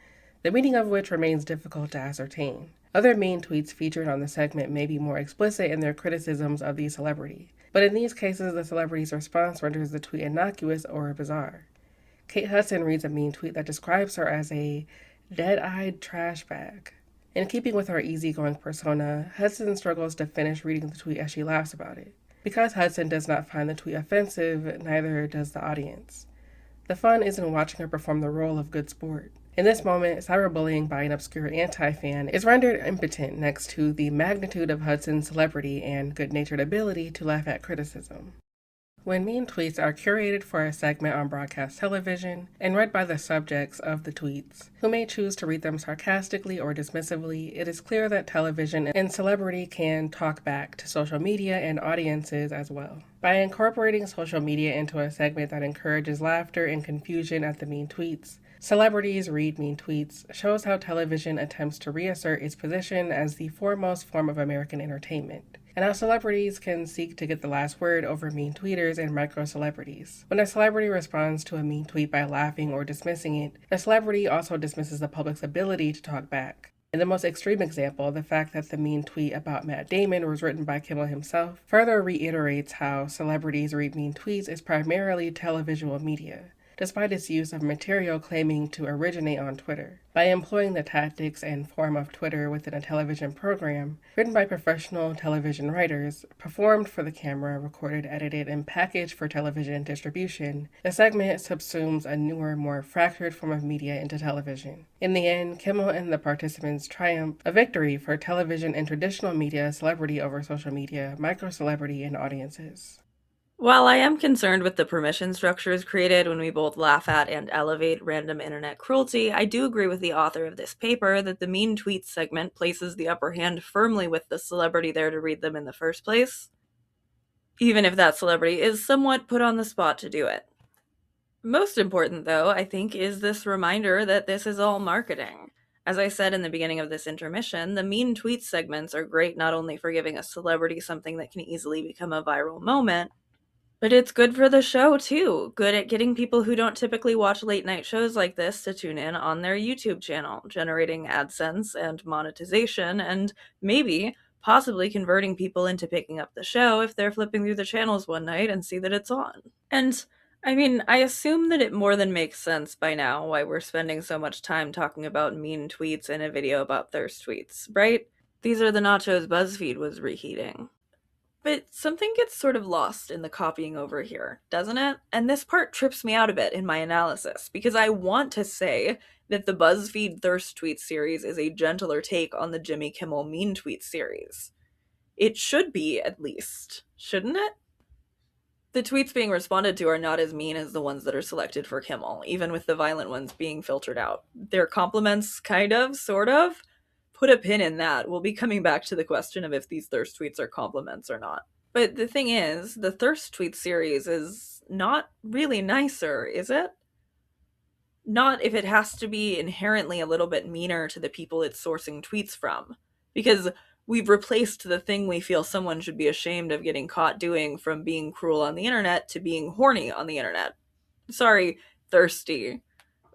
the meaning of which remains difficult to ascertain. Other mean tweets featured on the segment may be more explicit in their criticisms of the celebrity, but in these cases, the celebrity's response renders the tweet innocuous or bizarre. Kate Hudson reads a mean tweet that describes her as a dead-eyed trash bag. In keeping with her easygoing persona, Hudson struggles to finish reading the tweet as she laughs about it. Because Hudson does not find the tweet offensive, neither does the audience. The fun is in watching her perform the role of good sport. In this moment, cyberbullying by an obscure anti-fan is rendered impotent next to the magnitude of Hudson's celebrity and good-natured ability to laugh at criticism. When mean tweets are curated for a segment on broadcast television and read by the subjects of the tweets, who may choose to read them sarcastically or dismissively, it is clear that television and celebrity can talk back to social media and audiences as well. By incorporating social media into a segment that encourages laughter and confusion at the mean tweets, Celebrities Read Mean Tweets shows how television attempts to reassert its position as the foremost form of American entertainment, and how celebrities can seek to get the last word over mean tweeters and micro-celebrities. When a celebrity responds to a mean tweet by laughing or dismissing it, the celebrity also dismisses the public's ability to talk back. In the most extreme example, the fact that the mean tweet about Matt Damon was written by Kimmel himself further reiterates how Celebrities Read Mean Tweets is primarily televisual media. despite its use of material claiming to originate on Twitter. By employing the tactics and form of Twitter within a television program, written by professional television writers, performed for the camera, recorded, edited, and packaged for television distribution, the segment subsumes a newer, more fractured form of media into television. In the end, Kimmel and the participants triumph, a victory for television and traditional media, celebrity over social media, micro-celebrity, and audiences. While I am concerned with the permission structures created when we both laugh at and elevate random internet cruelty, I do agree with the author of this paper that the mean tweets segment places the upper hand firmly with the celebrity there to read them in the first place, even if that celebrity is somewhat put on the spot to do it. Most important, though, I think, is this reminder that this is all marketing. As I said in the beginning of this intermission, the mean tweets segments are great not only for giving a celebrity something that can easily become a viral moment, but it's good for the show, too. Good at getting people who don't typically watch late-night shows like this to tune in on their YouTube channel, generating AdSense and monetization, and maybe, possibly converting people into picking up the show if they're flipping through the channels one night and see that it's on. And, I mean, I assume that it more than makes sense by now why we're spending so much time talking about mean tweets in a video about thirst tweets, right? These are the nachos BuzzFeed was reheating. But something gets sort of lost in the copying over here, doesn't it? And this part trips me out a bit in my analysis, because I want to say that the BuzzFeed Thirst tweet series is a gentler take on the Jimmy Kimmel mean tweet series. It should be, at least, shouldn't it? The tweets being responded to are not as mean as the ones that are selected for Kimmel, even with the violent ones being filtered out. They're compliments, kind of, sort of. Put a pin in that. We'll be coming back to the question of if these thirst tweets are compliments or not. But the thing is, the thirst tweet series is not really nicer, is it? Not if it has to be inherently a little bit meaner to the people it's sourcing tweets from. Because we've replaced the thing we feel someone should be ashamed of getting caught doing from being cruel on the internet to being horny on the internet. Sorry, thirsty.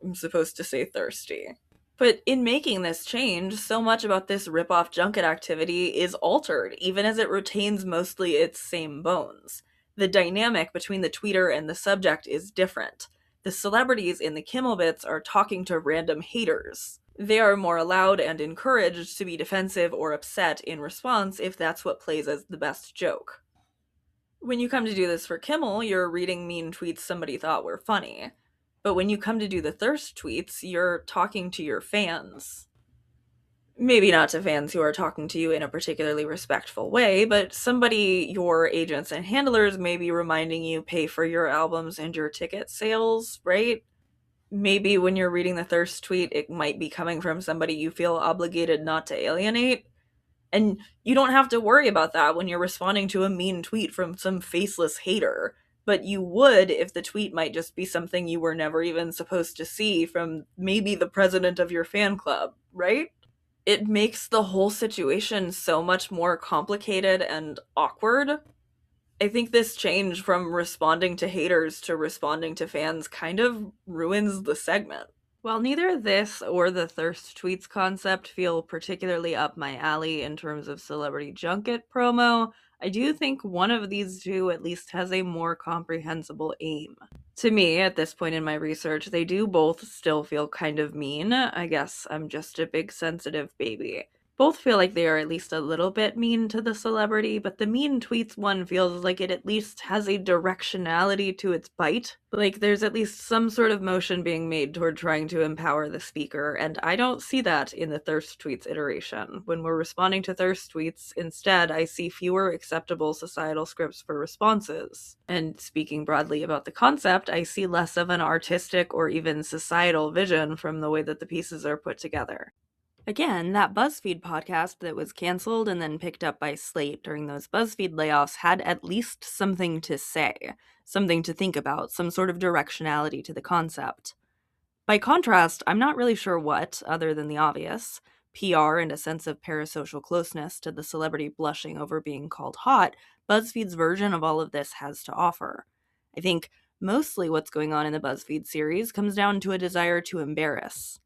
I'm supposed to say thirsty. But in making this change, so much about this rip-off junket activity is altered, even as it retains mostly its same bones. The dynamic between the tweeter and the subject is different. The celebrities in the Kimmel bits are talking to random haters. They are more allowed and encouraged to be defensive or upset in response if that's what plays as the best joke. When you come to do this for Kimmel, you're reading mean tweets somebody thought were funny. But when you come to do the thirst tweets, you're talking to your fans. Maybe not to fans who are talking to you in a particularly respectful way, but somebody your agents and handlers may be reminding you pay for your albums and your ticket sales, right? Maybe when you're reading the thirst tweet, it might be coming from somebody you feel obligated not to alienate. And you don't have to worry about that when you're responding to a mean tweet from some faceless hater. But you would if the tweet might just be something you were never even supposed to see from maybe the president of your fan club, right? It makes the whole situation so much more complicated and awkward. I think this change from responding to haters to responding to fans kind of ruins the segment. While neither this or the thirst tweets concept feel particularly up my alley in terms of celebrity junket promo, I do think one of these two at least has a more comprehensible aim. To me, at this point in my research, they do both still feel kind of mean. I guess I'm just a big sensitive baby. Both feel like they are at least a little bit mean to the celebrity, but the mean tweets one feels like it at least has a directionality to its bite. Like there's at least some sort of motion being made toward trying to empower the speaker, and I don't see that in the thirst tweets iteration. When we're responding to thirst tweets, instead I see fewer acceptable societal scripts for responses. And speaking broadly about the concept, I see less of an artistic or even societal vision from the way that the pieces are put together. Again, that BuzzFeed podcast that was canceled and then picked up by Slate during those BuzzFeed layoffs had at least something to say, something to think about, some sort of directionality to the concept. By contrast, I'm not really sure what, other than the obvious, PR and a sense of parasocial closeness to the celebrity blushing over being called hot, BuzzFeed's version of all of this has to offer. I think mostly what's going on in the BuzzFeed series comes down to a desire to embarrass.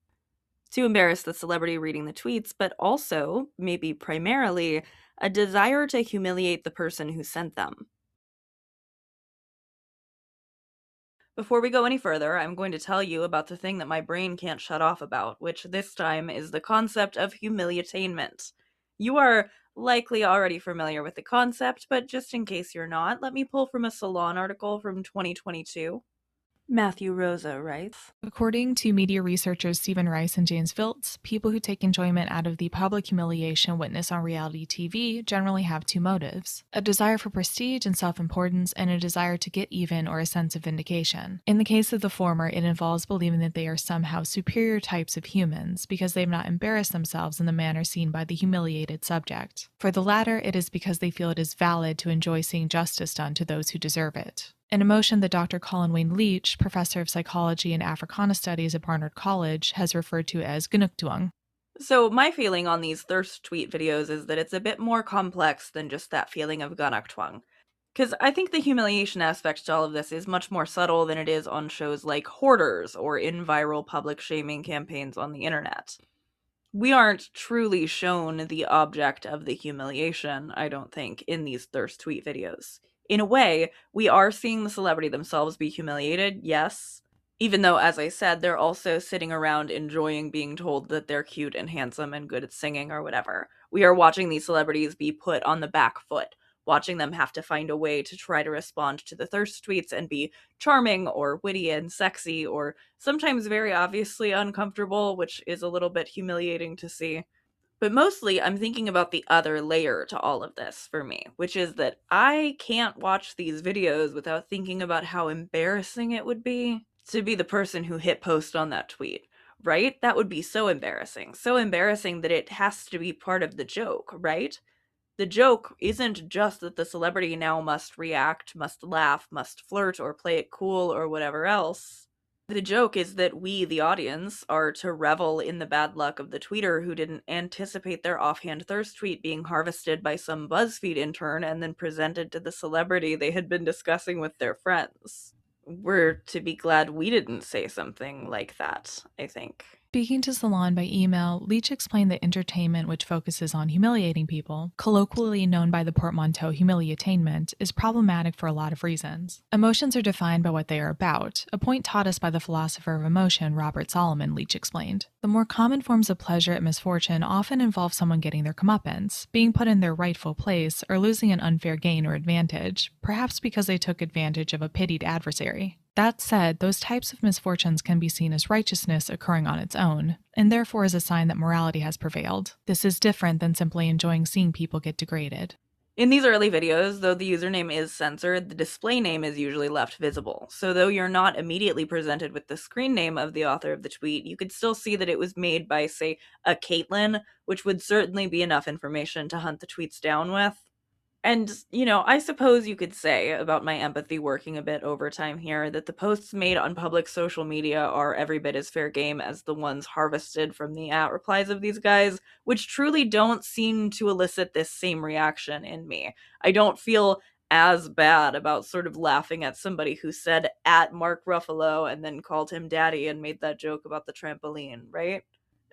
To embarrass the celebrity reading the tweets, but also, maybe primarily, a desire to humiliate the person who sent them. Before we go any further, I'm going to tell you about the thing that my brain can't shut off about, which this time is the concept of humilitainment. You are likely already familiar with the concept, but just in case you're not, let me pull from a Salon article from 2022. Matthew Rosa writes, According to media researchers Stephen Rice and James Viltz, people who take enjoyment out of the public humiliation witnessed on reality TV generally have two motives: a desire for prestige and self-importance, and a desire to get even or a sense of vindication. In the case of the former, it involves believing that they are somehow superior types of humans because they have not embarrassed themselves in the manner seen by the humiliated subject. For the latter, it is because they feel it is valid to enjoy seeing justice done to those who deserve it. An emotion that Dr. Colin Wayne Leach, professor of psychology and Africana studies at Barnard College, has referred to as gunuktuang. So my feeling on these thirst tweet videos is that it's a bit more complex than just that feeling of gunuktuang. Because I think the humiliation aspect to all of this is much more subtle than it is on shows like Hoarders or in viral public shaming campaigns on the internet. We aren't truly shown the object of the humiliation, I don't think, in these thirst tweet videos. In a way, we are seeing the celebrity themselves be humiliated, yes, even though, as I said, they're also sitting around enjoying being told that they're cute and handsome and good at singing or whatever. We are watching these celebrities be put on the back foot, watching them have to find a way to try to respond to the thirst tweets and be charming or witty and sexy or sometimes very obviously uncomfortable, which is a little bit humiliating to see. But mostly, I'm thinking about the other layer to all of this for me, which is that I can't watch these videos without thinking about how embarrassing it would be to be the person who hit post on that tweet, right? That would be so embarrassing that it has to be part of the joke, right? The joke isn't just that the celebrity now must react, must laugh, must flirt, or play it cool, or whatever else. The joke is that we, the audience, are to revel in the bad luck of the tweeter who didn't anticipate their offhand thirst tweet being harvested by some BuzzFeed intern and then presented to the celebrity they had been discussing with their friends. We're to be glad we didn't say something like that, I think. Speaking to Salon by email, Leach explained that entertainment which focuses on humiliating people, colloquially known by the portmanteau humilitainment, is problematic for a lot of reasons. Emotions are defined by what they are about, a point taught us by the philosopher of emotion Robert Solomon, Leach explained. The more common forms of pleasure at misfortune often involve someone getting their comeuppance, being put in their rightful place, or losing an unfair gain or advantage, perhaps because they took advantage of a pitied adversary. That said, those types of misfortunes can be seen as righteousness occurring on its own, and therefore is a sign that morality has prevailed. This is different than simply enjoying seeing people get degraded. In these early videos, though the username is censored, the display name is usually left visible. So though you're not immediately presented with the screen name of the author of the tweet, you could still see that it was made by, say, a Caitlin, which would certainly be enough information to hunt the tweets down with. And, I suppose you could say, about my empathy working a bit overtime here, that the posts made on public social media are every bit as fair game as the ones harvested from the @replies of these guys, which truly don't seem to elicit this same reaction in me. I don't feel as bad about sort of laughing at somebody who said @Mark Ruffalo and then called him daddy and made that joke about the trampoline, right?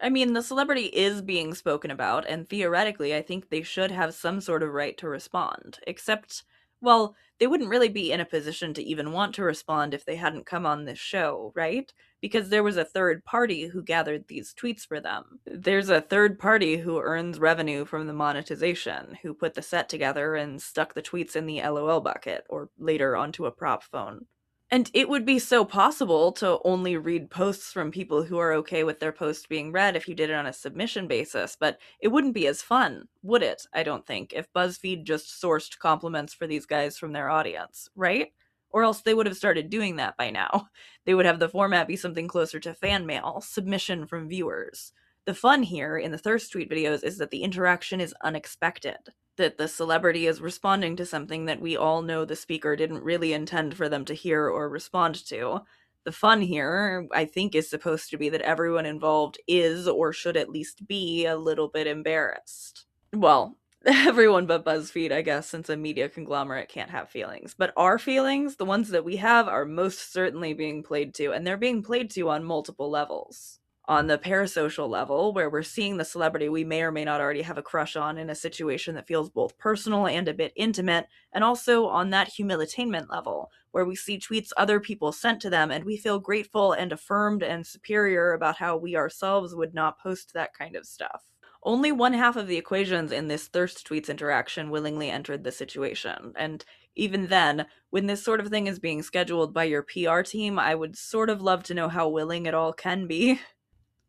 I mean, the celebrity is being spoken about, and theoretically, I think they should have some sort of right to respond. Except, well, they wouldn't really be in a position to even want to respond if they hadn't come on this show, right? Because there was a third party who gathered these tweets for them. There's a third party who earns revenue from the monetization, who put the set together and stuck the tweets in the LOL bucket, or later onto a prop phone. And it would be so possible to only read posts from people who are okay with their post being read if you did it on a submission basis, but it wouldn't be as fun, would it, I don't think, if BuzzFeed just sourced compliments for these guys from their audience, right? Or else they would have started doing that by now. They would have the format be something closer to fan mail, submission from viewers. The fun here in the thirst tweet videos is that the interaction is unexpected, that the celebrity is responding to something that we all know the speaker didn't really intend for them to hear or respond to. The fun here, I think, is supposed to be that everyone involved is, or should at least be, a little bit embarrassed. Well, everyone but BuzzFeed, I guess, since a media conglomerate can't have feelings. But our feelings, the ones that we have, are most certainly being played to, and they're being played to on multiple levels. On the parasocial level, where we're seeing the celebrity we may or may not already have a crush on in a situation that feels both personal and a bit intimate, and also on that humilitainment level, where we see tweets other people sent to them and we feel grateful and affirmed and superior about how we ourselves would not post that kind of stuff. Only one half of the equations in this thirst tweets interaction willingly entered the situation, and even then, when this sort of thing is being scheduled by your PR team, I would sort of love to know how willing it all can be.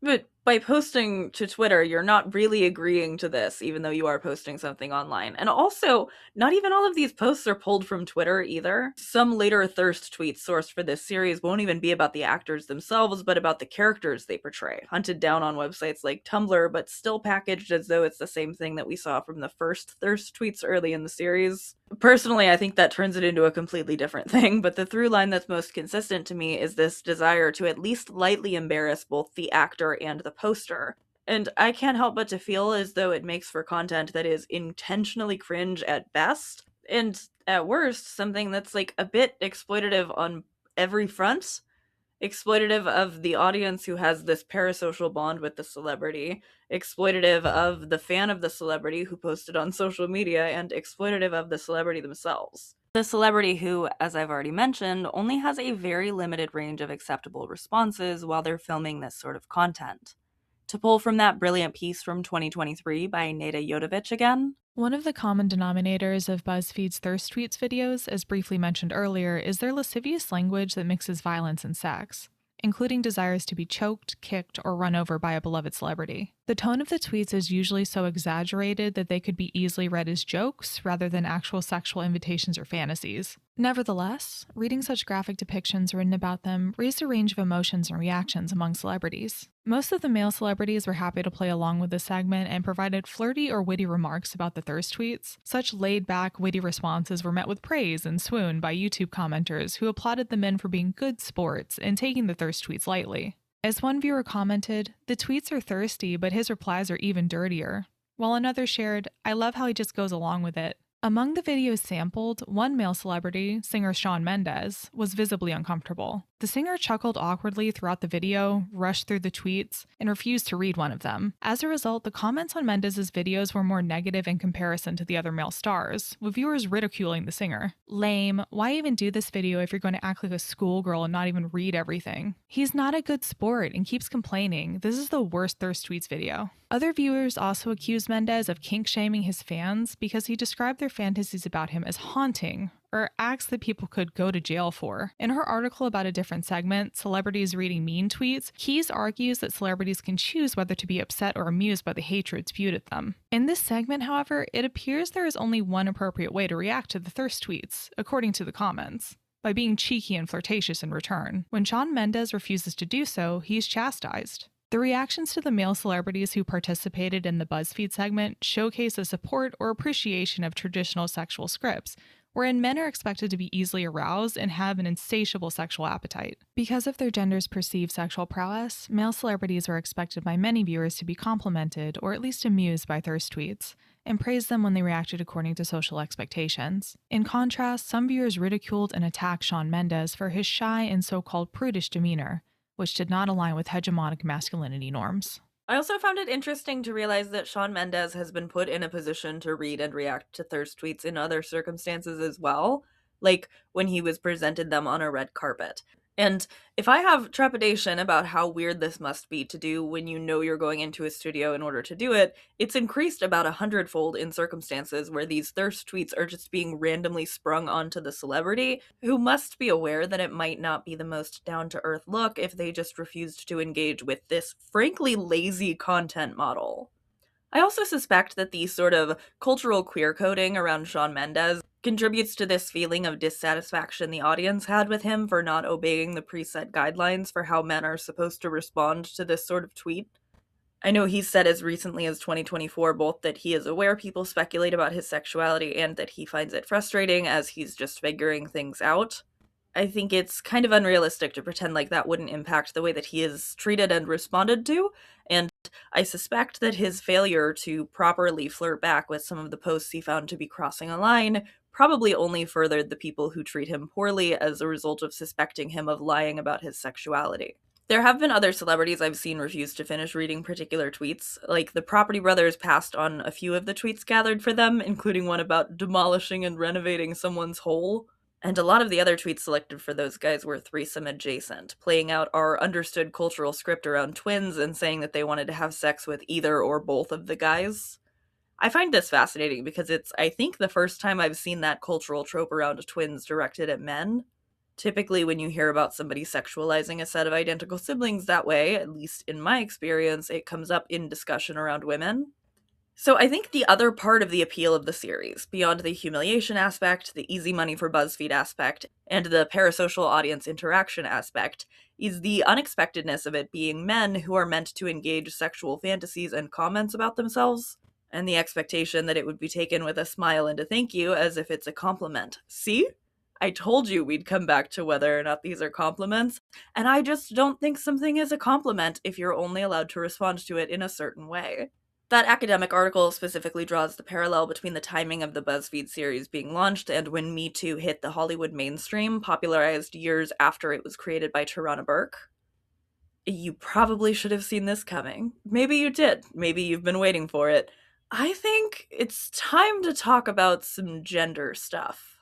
But by posting to Twitter, you're not really agreeing to this, even though you are posting something online. And also, not even all of these posts are pulled from Twitter either. Some later Thirst tweets sourced for this series won't even be about the actors themselves, but about the characters they portray, hunted down on websites like Tumblr, but still packaged as though it's the same thing that we saw from the first Thirst tweets early in the series. Personally, I think that turns it into a completely different thing, but the through line that's most consistent to me is this desire to at least lightly embarrass both the actor and the poster. And I can't help but to feel as though it makes for content that is intentionally cringe at best, and at worst, something that's like a bit exploitative on every front. Exploitative of the audience who has this parasocial bond with the celebrity, exploitative of the fan of the celebrity who posted on social media, and exploitative of the celebrity themselves. The celebrity who, as I've already mentioned, only has a very limited range of acceptable responses while they're filming this sort of content. To pull from that brilliant piece from 2023 by Neda Jodovich again, one of the common denominators of BuzzFeed's Thirst Tweets videos, as briefly mentioned earlier, is their lascivious language that mixes violence and sex, including desires to be choked, kicked, or run over by a beloved celebrity. The tone of the tweets is usually so exaggerated that they could be easily read as jokes rather than actual sexual invitations or fantasies. Nevertheless, reading such graphic depictions written about them raised a range of emotions and reactions among celebrities. Most of the male celebrities were happy to play along with this segment and provided flirty or witty remarks about the thirst tweets. Such laid-back, witty responses were met with praise and swoon by YouTube commenters who applauded the men for being good sports and taking the thirst tweets lightly. As one viewer commented, "The tweets are thirsty, but his replies are even dirtier," while another shared, "I love how he just goes along with it." Among the videos sampled, one male celebrity, singer Shawn Mendes, was visibly uncomfortable. The singer chuckled awkwardly throughout the video, rushed through the tweets, and refused to read one of them. As a result, the comments on Mendes' videos were more negative in comparison to the other male stars, with viewers ridiculing the singer. "Lame, why even do this video if you're going to act like a schoolgirl and not even read everything? He's not a good sport and keeps complaining. This is the worst Thirst Tweets video." Other viewers also accused Mendes of kink-shaming his fans because he described their fantasies about him as haunting, or acts that people could go to jail for. In her article about a different segment, Celebrities Reading Mean Tweets, Keyes argues that celebrities can choose whether to be upset or amused by the hatred spewed at them. In this segment, however, it appears there is only one appropriate way to react to the thirst tweets, according to the comments: by being cheeky and flirtatious in return. When Shawn Mendes refuses to do so, he's chastised. The reactions to the male celebrities who participated in the BuzzFeed segment showcase a support or appreciation of traditional sexual scripts, wherein men are expected to be easily aroused and have an insatiable sexual appetite. Because of their gender's perceived sexual prowess, male celebrities are expected by many viewers to be complimented or at least amused by thirst tweets, and praise them when they reacted according to social expectations. In contrast, some viewers ridiculed and attacked Shawn Mendes for his shy and so-called prudish demeanor, which did not align with hegemonic masculinity norms. I also found it interesting to realize that Shawn Mendes has been put in a position to read and react to thirst tweets in other circumstances as well, like when he was presented them on a red carpet. And if I have trepidation about how weird this must be to do when you know you're going into a studio in order to do it, it's increased about 100-fold in circumstances where these thirst tweets are just being randomly sprung onto the celebrity, who must be aware that it might not be the most down-to-earth look if they just refused to engage with this frankly lazy content model. I also suspect that the sort of cultural queer coding around Shawn Mendes contributes to this feeling of dissatisfaction the audience had with him for not obeying the preset guidelines for how men are supposed to respond to this sort of tweet. I know he's said as recently as 2024 both that he is aware people speculate about his sexuality and that he finds it frustrating as he's just figuring things out. I think it's kind of unrealistic to pretend like that wouldn't impact the way that he is treated and responded to, and I suspect that his failure to properly flirt back with some of the posts he found to be crossing a line probably only furthered the people who treat him poorly as a result of suspecting him of lying about his sexuality. There have been other celebrities I've seen refuse to finish reading particular tweets, like the Property Brothers passed on a few of the tweets gathered for them, including one about demolishing and renovating someone's hole. And a lot of the other tweets selected for those guys were threesome adjacent, playing out our understood cultural script around twins and saying that they wanted to have sex with either or both of the guys. I find this fascinating because it's, I think, the first time I've seen that cultural trope around twins directed at men. Typically, when you hear about somebody sexualizing a set of identical siblings that way, at least in my experience, it comes up in discussion around women. So I think the other part of the appeal of the series, beyond the humiliation aspect, the easy money for BuzzFeed aspect, and the parasocial audience interaction aspect, is the unexpectedness of it being men who are meant to engage sexual fantasies and comments about themselves, and the expectation that it would be taken with a smile and a thank you as if it's a compliment. See? I told you we'd come back to whether or not these are compliments, and I just don't think something is a compliment if you're only allowed to respond to it in a certain way. That academic article specifically draws the parallel between the timing of the BuzzFeed series being launched and when Me Too hit the Hollywood mainstream, popularized years after it was created by Tarana Burke. You probably should have seen this coming. Maybe you did. Maybe you've been waiting for it. I think it's time to talk about some gender stuff.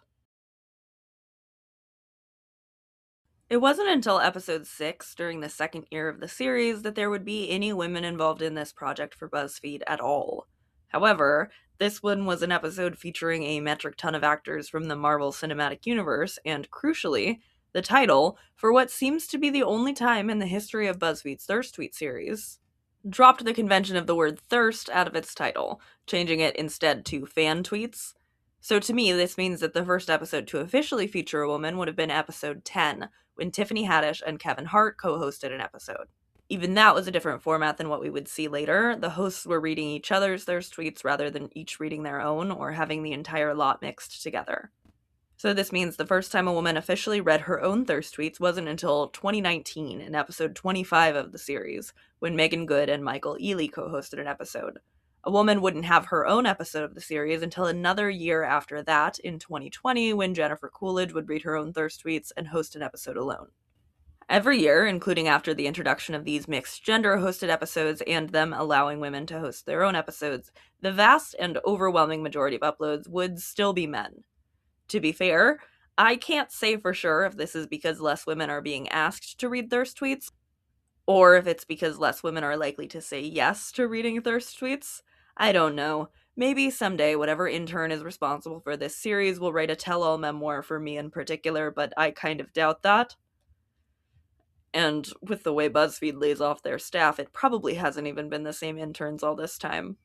It wasn't until episode 6, during the second year of the series, that there would be any women involved in this project for BuzzFeed at all. However, this one was an episode featuring a metric ton of actors from the Marvel Cinematic Universe, and crucially, the title, for what seems to be the only time in the history of BuzzFeed's Thirst tweet series, dropped the convention of the word thirst out of its title, changing it instead to fan tweets. So to me, this means that the first episode to officially feature a woman would have been episode 10, when Tiffany Haddish and Kevin Hart co-hosted an episode. Even that was a different format than what we would see later. The hosts were reading each other's thirst tweets rather than each reading their own or having the entire lot mixed together. So this means the first time a woman officially read her own thirst tweets wasn't until 2019 in episode 25 of the series, when Megan Good and Michael Ealy co-hosted an episode. A woman wouldn't have her own episode of the series until another year after that, in 2020, when Jennifer Coolidge would read her own thirst tweets and host an episode alone. Every year, including after the introduction of these mixed gender hosted episodes and them allowing women to host their own episodes, the vast and overwhelming majority of uploads would still be men. To be fair, I can't say for sure if this is because less women are being asked to read thirst tweets, or if it's because less women are likely to say yes to reading thirst tweets. I don't know. Maybe someday whatever intern is responsible for this series will write a tell-all memoir for me in particular, but I kind of doubt that. And with the way BuzzFeed lays off their staff, it probably hasn't even been the same interns all this time.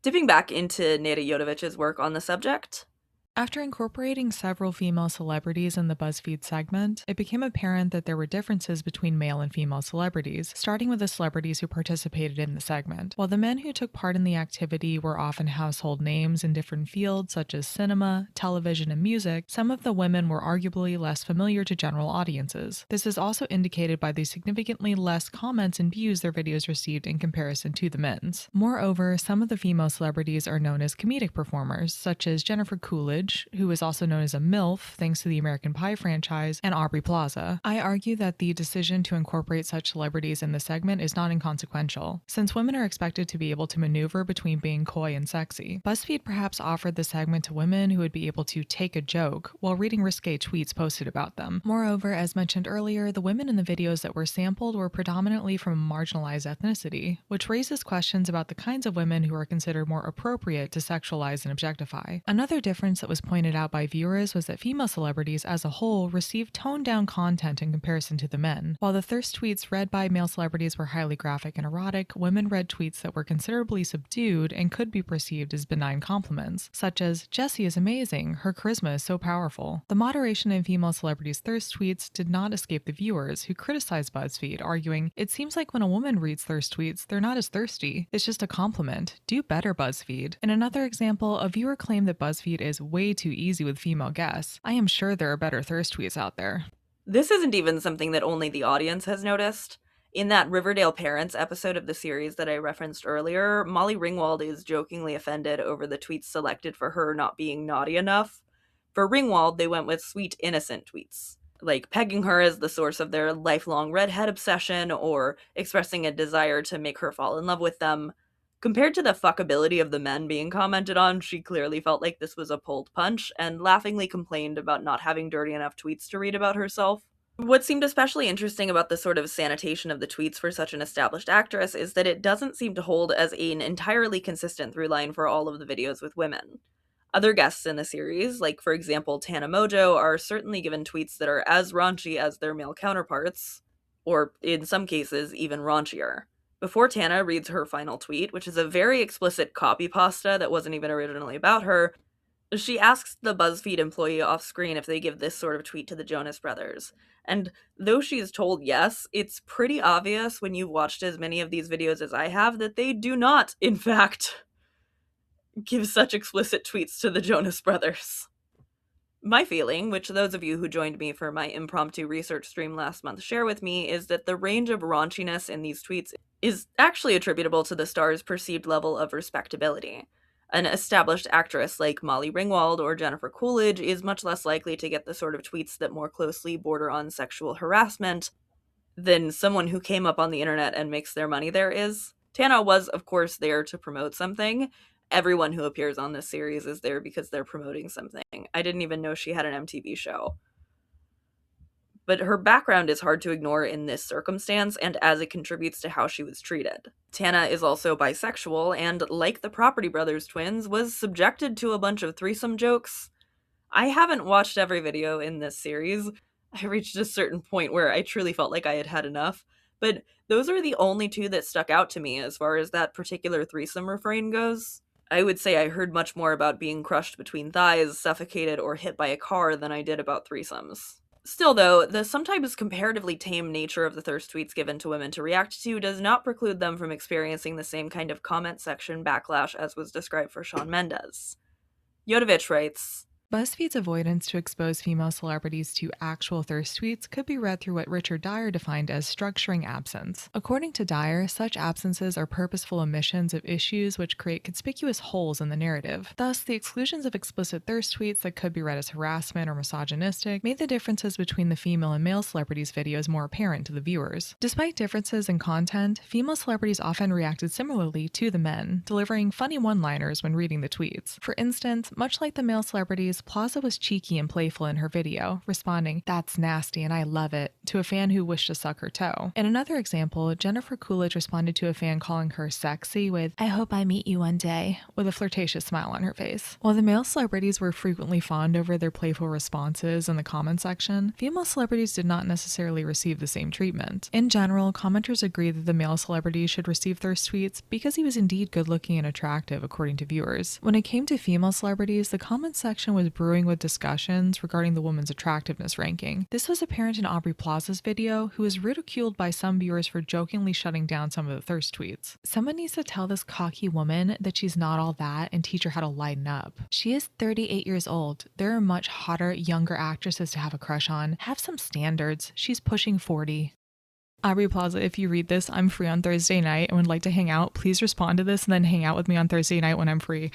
Dipping back into Neda Jodovich's work on the subject, after incorporating several female celebrities in the BuzzFeed segment, it became apparent that there were differences between male and female celebrities, starting with the celebrities who participated in the segment. While the men who took part in the activity were often household names in different fields such as cinema, television, and music, some of the women were arguably less familiar to general audiences. This is also indicated by the significantly less comments and views their videos received in comparison to the men's. Moreover, some of the female celebrities are known as comedic performers, such as Jennifer Coolidge, who is also known as a MILF thanks to the American Pie franchise, and Aubrey Plaza. I argue that the decision to incorporate such celebrities in the segment is not inconsequential, since women are expected to be able to maneuver between being coy and sexy. BuzzFeed perhaps offered the segment to women who would be able to take a joke while reading risque tweets posted about them. Moreover, as mentioned earlier, the women in the videos that were sampled were predominantly from a marginalized ethnicity, which raises questions about the kinds of women who are considered more appropriate to sexualize and objectify. Another difference that was pointed out by viewers was that female celebrities as a whole received toned-down content in comparison to the men. While the thirst tweets read by male celebrities were highly graphic and erotic, women read tweets that were considerably subdued and could be perceived as benign compliments, such as, "Jessie is amazing, her charisma is so powerful." The moderation in female celebrities' thirst tweets did not escape the viewers, who criticized BuzzFeed, arguing, "It seems like when a woman reads thirst tweets, they're not as thirsty. It's just a compliment. Do better, BuzzFeed." In another example, a viewer claimed that BuzzFeed is way too easy with female guests. I am sure there are better thirst tweets out there. This isn't even something that only the audience has noticed. In that Riverdale Parents episode of the series that I referenced earlier, Molly Ringwald is jokingly offended over the tweets selected for her not being naughty enough. For Ringwald, they went with sweet, innocent tweets. like pegging her as the source of their lifelong redhead obsession or expressing a desire to make her fall in love with them. Compared to the fuckability of the men being commented on, she clearly felt like this was a pulled punch and laughingly complained about not having dirty enough tweets to read about herself. What seemed especially interesting about the sort of sanitation of the tweets for such an established actress is that it doesn't seem to hold as an entirely consistent through line for all of the videos with women. Other guests in the series, like for example Tana Mojo, are certainly given tweets that are as raunchy as their male counterparts, or in some cases even raunchier. Before Tana reads her final tweet, which is a very explicit copy pasta that wasn't even originally about her, she asks the BuzzFeed employee off screen if they give this sort of tweet to the Jonas Brothers. And though she's told yes, it's pretty obvious when you've watched as many of these videos as I have that they do not, in fact, give such explicit tweets to the Jonas Brothers. My feeling, which those of you who joined me for my impromptu research stream last month share with me, is that the range of raunchiness in these tweets is actually attributable to the star's perceived level of respectability. An established actress like Molly Ringwald or Jennifer Coolidge is much less likely to get the sort of tweets that more closely border on sexual harassment than someone who came up on the internet and makes their money there is. Tana was, of course, there to promote something. Everyone who appears on this series is there because they're promoting something. I didn't even know she had an MTV show. But her background is hard to ignore in this circumstance and as it contributes to how she was treated. Tana is also bisexual and, like the Property Brothers twins, was subjected to a bunch of threesome jokes. I haven't watched every video in this series. I reached a certain point where I truly felt like I had had enough, but those are the only two that stuck out to me as far as that particular threesome refrain goes. I would say I heard much more about being crushed between thighs, suffocated, or hit by a car than I did about threesomes. Still, though, the sometimes comparatively tame nature of the thirst tweets given to women to react to does not preclude them from experiencing the same kind of comment section backlash as was described for Shawn Mendes. Yodovich writes, BuzzFeed's avoidance to expose female celebrities to actual thirst tweets could be read through what Richard Dyer defined as structuring absence. According to Dyer, such absences are purposeful omissions of issues which create conspicuous holes in the narrative. Thus, the exclusions of explicit thirst tweets that could be read as harassment or misogynistic made the differences between the female and male celebrities' videos more apparent to the viewers. Despite differences in content, female celebrities often reacted similarly to the men, delivering funny one-liners when reading the tweets. For instance, much like the male celebrities, Plaza was cheeky and playful in her video, responding, "That's nasty and I love it," to a fan who wished to suck her toe. In another example, Jennifer Coolidge responded to a fan calling her sexy with, "I hope I meet you one day," with a flirtatious smile on her face. While the male celebrities were frequently fawned over their playful responses in the comment section, female celebrities did not necessarily receive the same treatment. In general, commenters agreed that the male celebrity should receive thirst tweets because he was indeed good-looking and attractive, according to viewers. When it came to female celebrities, the comment section was brewing with discussions regarding the woman's attractiveness ranking. This was apparent in Aubrey Plaza's video, who was ridiculed by some viewers for jokingly shutting down some of the thirst tweets. Someone needs to tell this cocky woman that she's not all that and teach her how to lighten up. She is 38 years old. There are much hotter, younger actresses to have a crush on. Have some standards. She's pushing 40. Aubrey Plaza, if you read this, I'm free on Thursday night and would like to hang out. Please respond to this and then hang out with me on Thursday night when I'm free.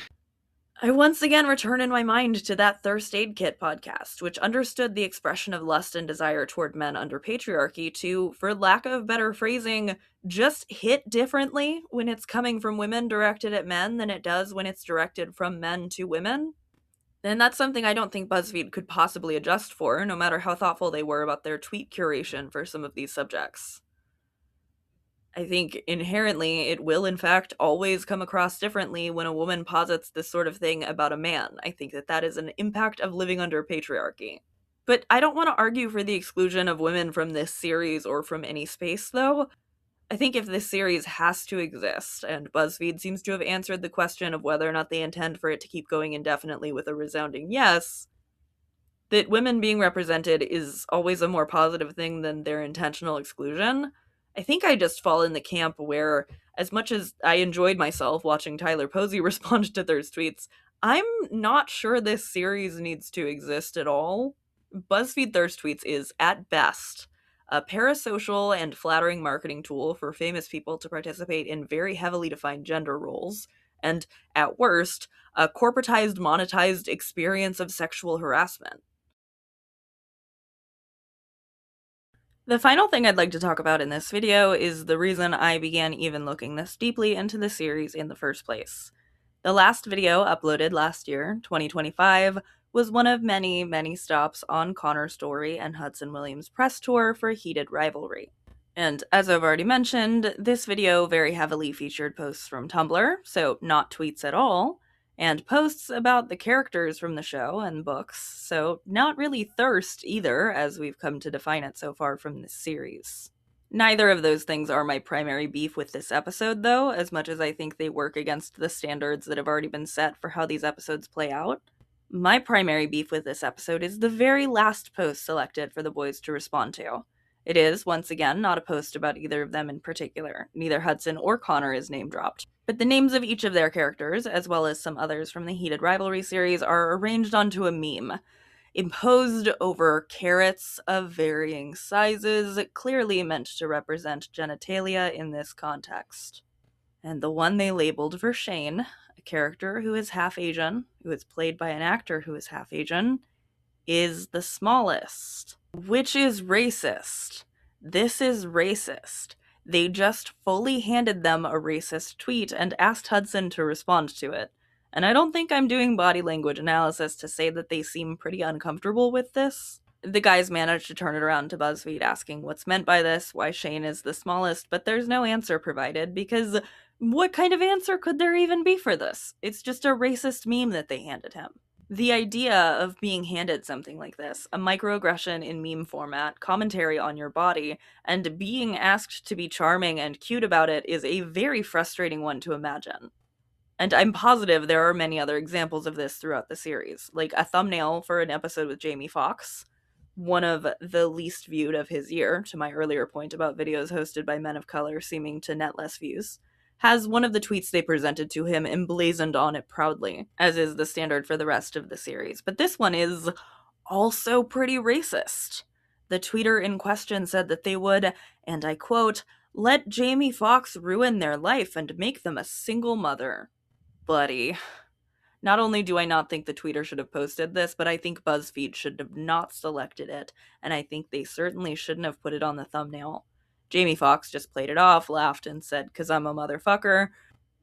I once again return in my mind to that Thirst Aid Kit podcast, which understood the expression of lust and desire toward men under patriarchy to, for lack of better phrasing, just hit differently when it's coming from women directed at men than it does when it's directed from men to women. And that's something I don't think BuzzFeed could possibly adjust for, no matter how thoughtful they were about their tweet curation for some of these subjects. I think inherently it will in fact always come across differently when a woman posits this sort of thing about a man. I think that is an impact of living under patriarchy. But I don't want to argue for the exclusion of women from this series or from any space, though. I think if this series has to exist, and BuzzFeed seems to have answered the question of whether or not they intend for it to keep going indefinitely with a resounding yes, that women being represented is always a more positive thing than their intentional exclusion. I think I just fall in the camp where, as much as I enjoyed myself watching Tyler Posey respond to Thirst tweets, I'm not sure this series needs to exist at all. BuzzFeed Thirst tweets is, at best, a parasocial and flattering marketing tool for famous people to participate in very heavily defined gender roles, and, at worst, a corporatized, monetized experience of sexual harassment. The final thing I'd like to talk about in this video is the reason I began even looking this deeply into the series in the first place. The last video uploaded last year, 2025, was one of many, many stops on Connor's story and Hudson Williams' press tour for Heated Rivalry. And as I've already mentioned, this video very heavily featured posts from Tumblr, so not tweets at all, and posts about the characters from the show and books, so not really thirst either, as we've come to define it so far from this series. Neither of those things are my primary beef with this episode, though, as much as I think they work against the standards that have already been set for how these episodes play out. My primary beef with this episode is the very last post selected for the boys to respond to. It is, once again, not a post about either of them in particular. Neither Hudson or Connor is name-dropped. But the names of each of their characters, as well as some others from the Heated Rivalry series, are arranged onto a meme, imposed over carrots of varying sizes, clearly meant to represent genitalia in this context. And the one they labeled for Shane, a character who is half Asian, who is played by an actor who is half Asian, is the smallest, which is racist. This is racist. They just fully handed them a racist tweet and asked Hudson to respond to it. And I don't think I'm doing body language analysis to say that they seem pretty uncomfortable with this. The guys managed to turn it around to BuzzFeed asking what's meant by this, why Shane is the smallest, but there's no answer provided because what kind of answer could there even be for this? It's just a racist meme that they handed him. The idea of being handed something like this, a microaggression in meme format, commentary on your body, and being asked to be charming and cute about it is a very frustrating one to imagine. And I'm positive there are many other examples of this throughout the series, like a thumbnail for an episode with Jamie Foxx, one of the least viewed of his year, to my earlier point about videos hosted by men of color seeming to net less views, has one of the tweets they presented to him emblazoned on it proudly, as is the standard for the rest of the series. But this one is also pretty racist. The tweeter in question said that they would, and I quote, "let Jamie Foxx ruin their life and make them a single mother." Buddy. Not only do I not think the tweeter should have posted this, but I think BuzzFeed should have not selected it, and I think they certainly shouldn't have put it on the thumbnail. Jamie Foxx just played it off, laughed, and said, "'cause I'm a motherfucker,"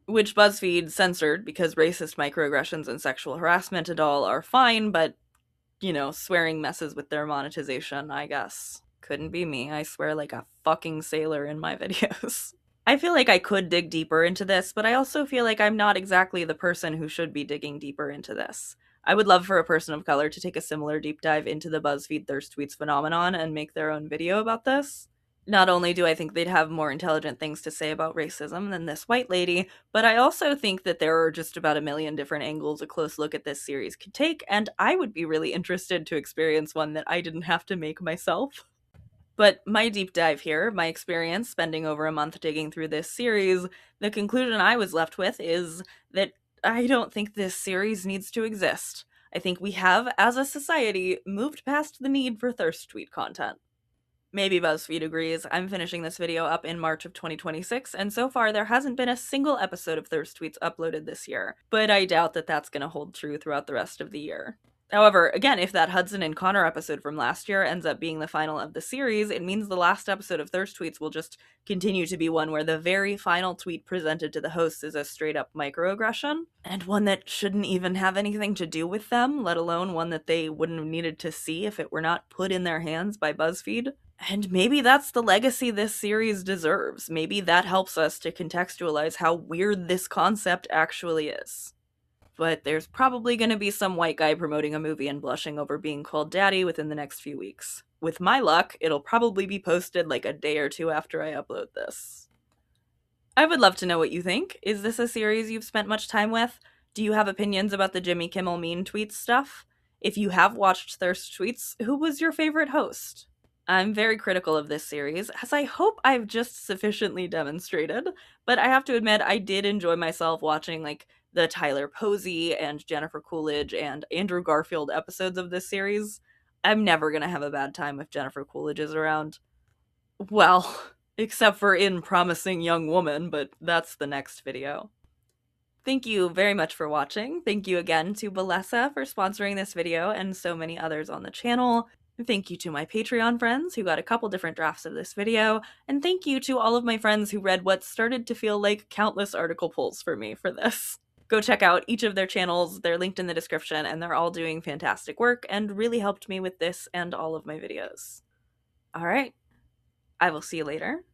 which BuzzFeed censored because racist microaggressions and sexual harassment and all are fine, but, swearing messes with their monetization, I guess. Couldn't be me. I swear like a fucking sailor in my videos. I feel like I could dig deeper into this, but I also feel like I'm not exactly the person who should be digging deeper into this. I would love for a person of color to take a similar deep dive into the BuzzFeed Thirst tweets phenomenon and make their own video about this. Not only do I think they'd have more intelligent things to say about racism than this white lady, but I also think that there are just about a million different angles a close look at this series could take, and I would be really interested to experience one that I didn't have to make myself. But my deep dive here, my experience spending over a month digging through this series, the conclusion I was left with is that I don't think this series needs to exist. I think we have, as a society, moved past the need for thirst tweet content. Maybe BuzzFeed agrees. I'm finishing this video up in March of 2026, and so far there hasn't been a single episode of Thirst Tweets uploaded this year, but I doubt that that's going to hold true throughout the rest of the year. However, again, if that Hudson and Connor episode from last year ends up being the final of the series, it means the last episode of Thirst Tweets will just continue to be one where the very final tweet presented to the hosts is a straight-up microaggression, and one that shouldn't even have anything to do with them, let alone one that they wouldn't have needed to see if it were not put in their hands by BuzzFeed. And maybe that's the legacy this series deserves. Maybe that helps us to contextualize how weird this concept actually is. But there's probably going to be some white guy promoting a movie and blushing over being called daddy within the next few weeks. With my luck, it'll probably be posted like a day or two after I upload this. I would love to know what you think. Is this a series you've spent much time with? Do you have opinions about the Jimmy Kimmel mean tweets stuff? If you have watched Thirst Tweets, who was your favorite host? I'm very critical of this series, as I hope I've just sufficiently demonstrated, but I have to admit I did enjoy myself watching the Tyler Posey and Jennifer Coolidge and Andrew Garfield episodes of this series. I'm never gonna have a bad time if Jennifer Coolidge is around. Well, except for in Promising Young Woman, but that's the next video. Thank you very much for watching. Thank you again to Balessa for sponsoring this video and so many others on the channel. Thank you to my Patreon friends who got a couple different drafts of this video, and thank you to all of my friends who read what started to feel like countless article pulls for me for this. Go check out each of their channels, they're linked in the description, and they're all doing fantastic work and really helped me with this and all of my videos. Alright, I will see you later.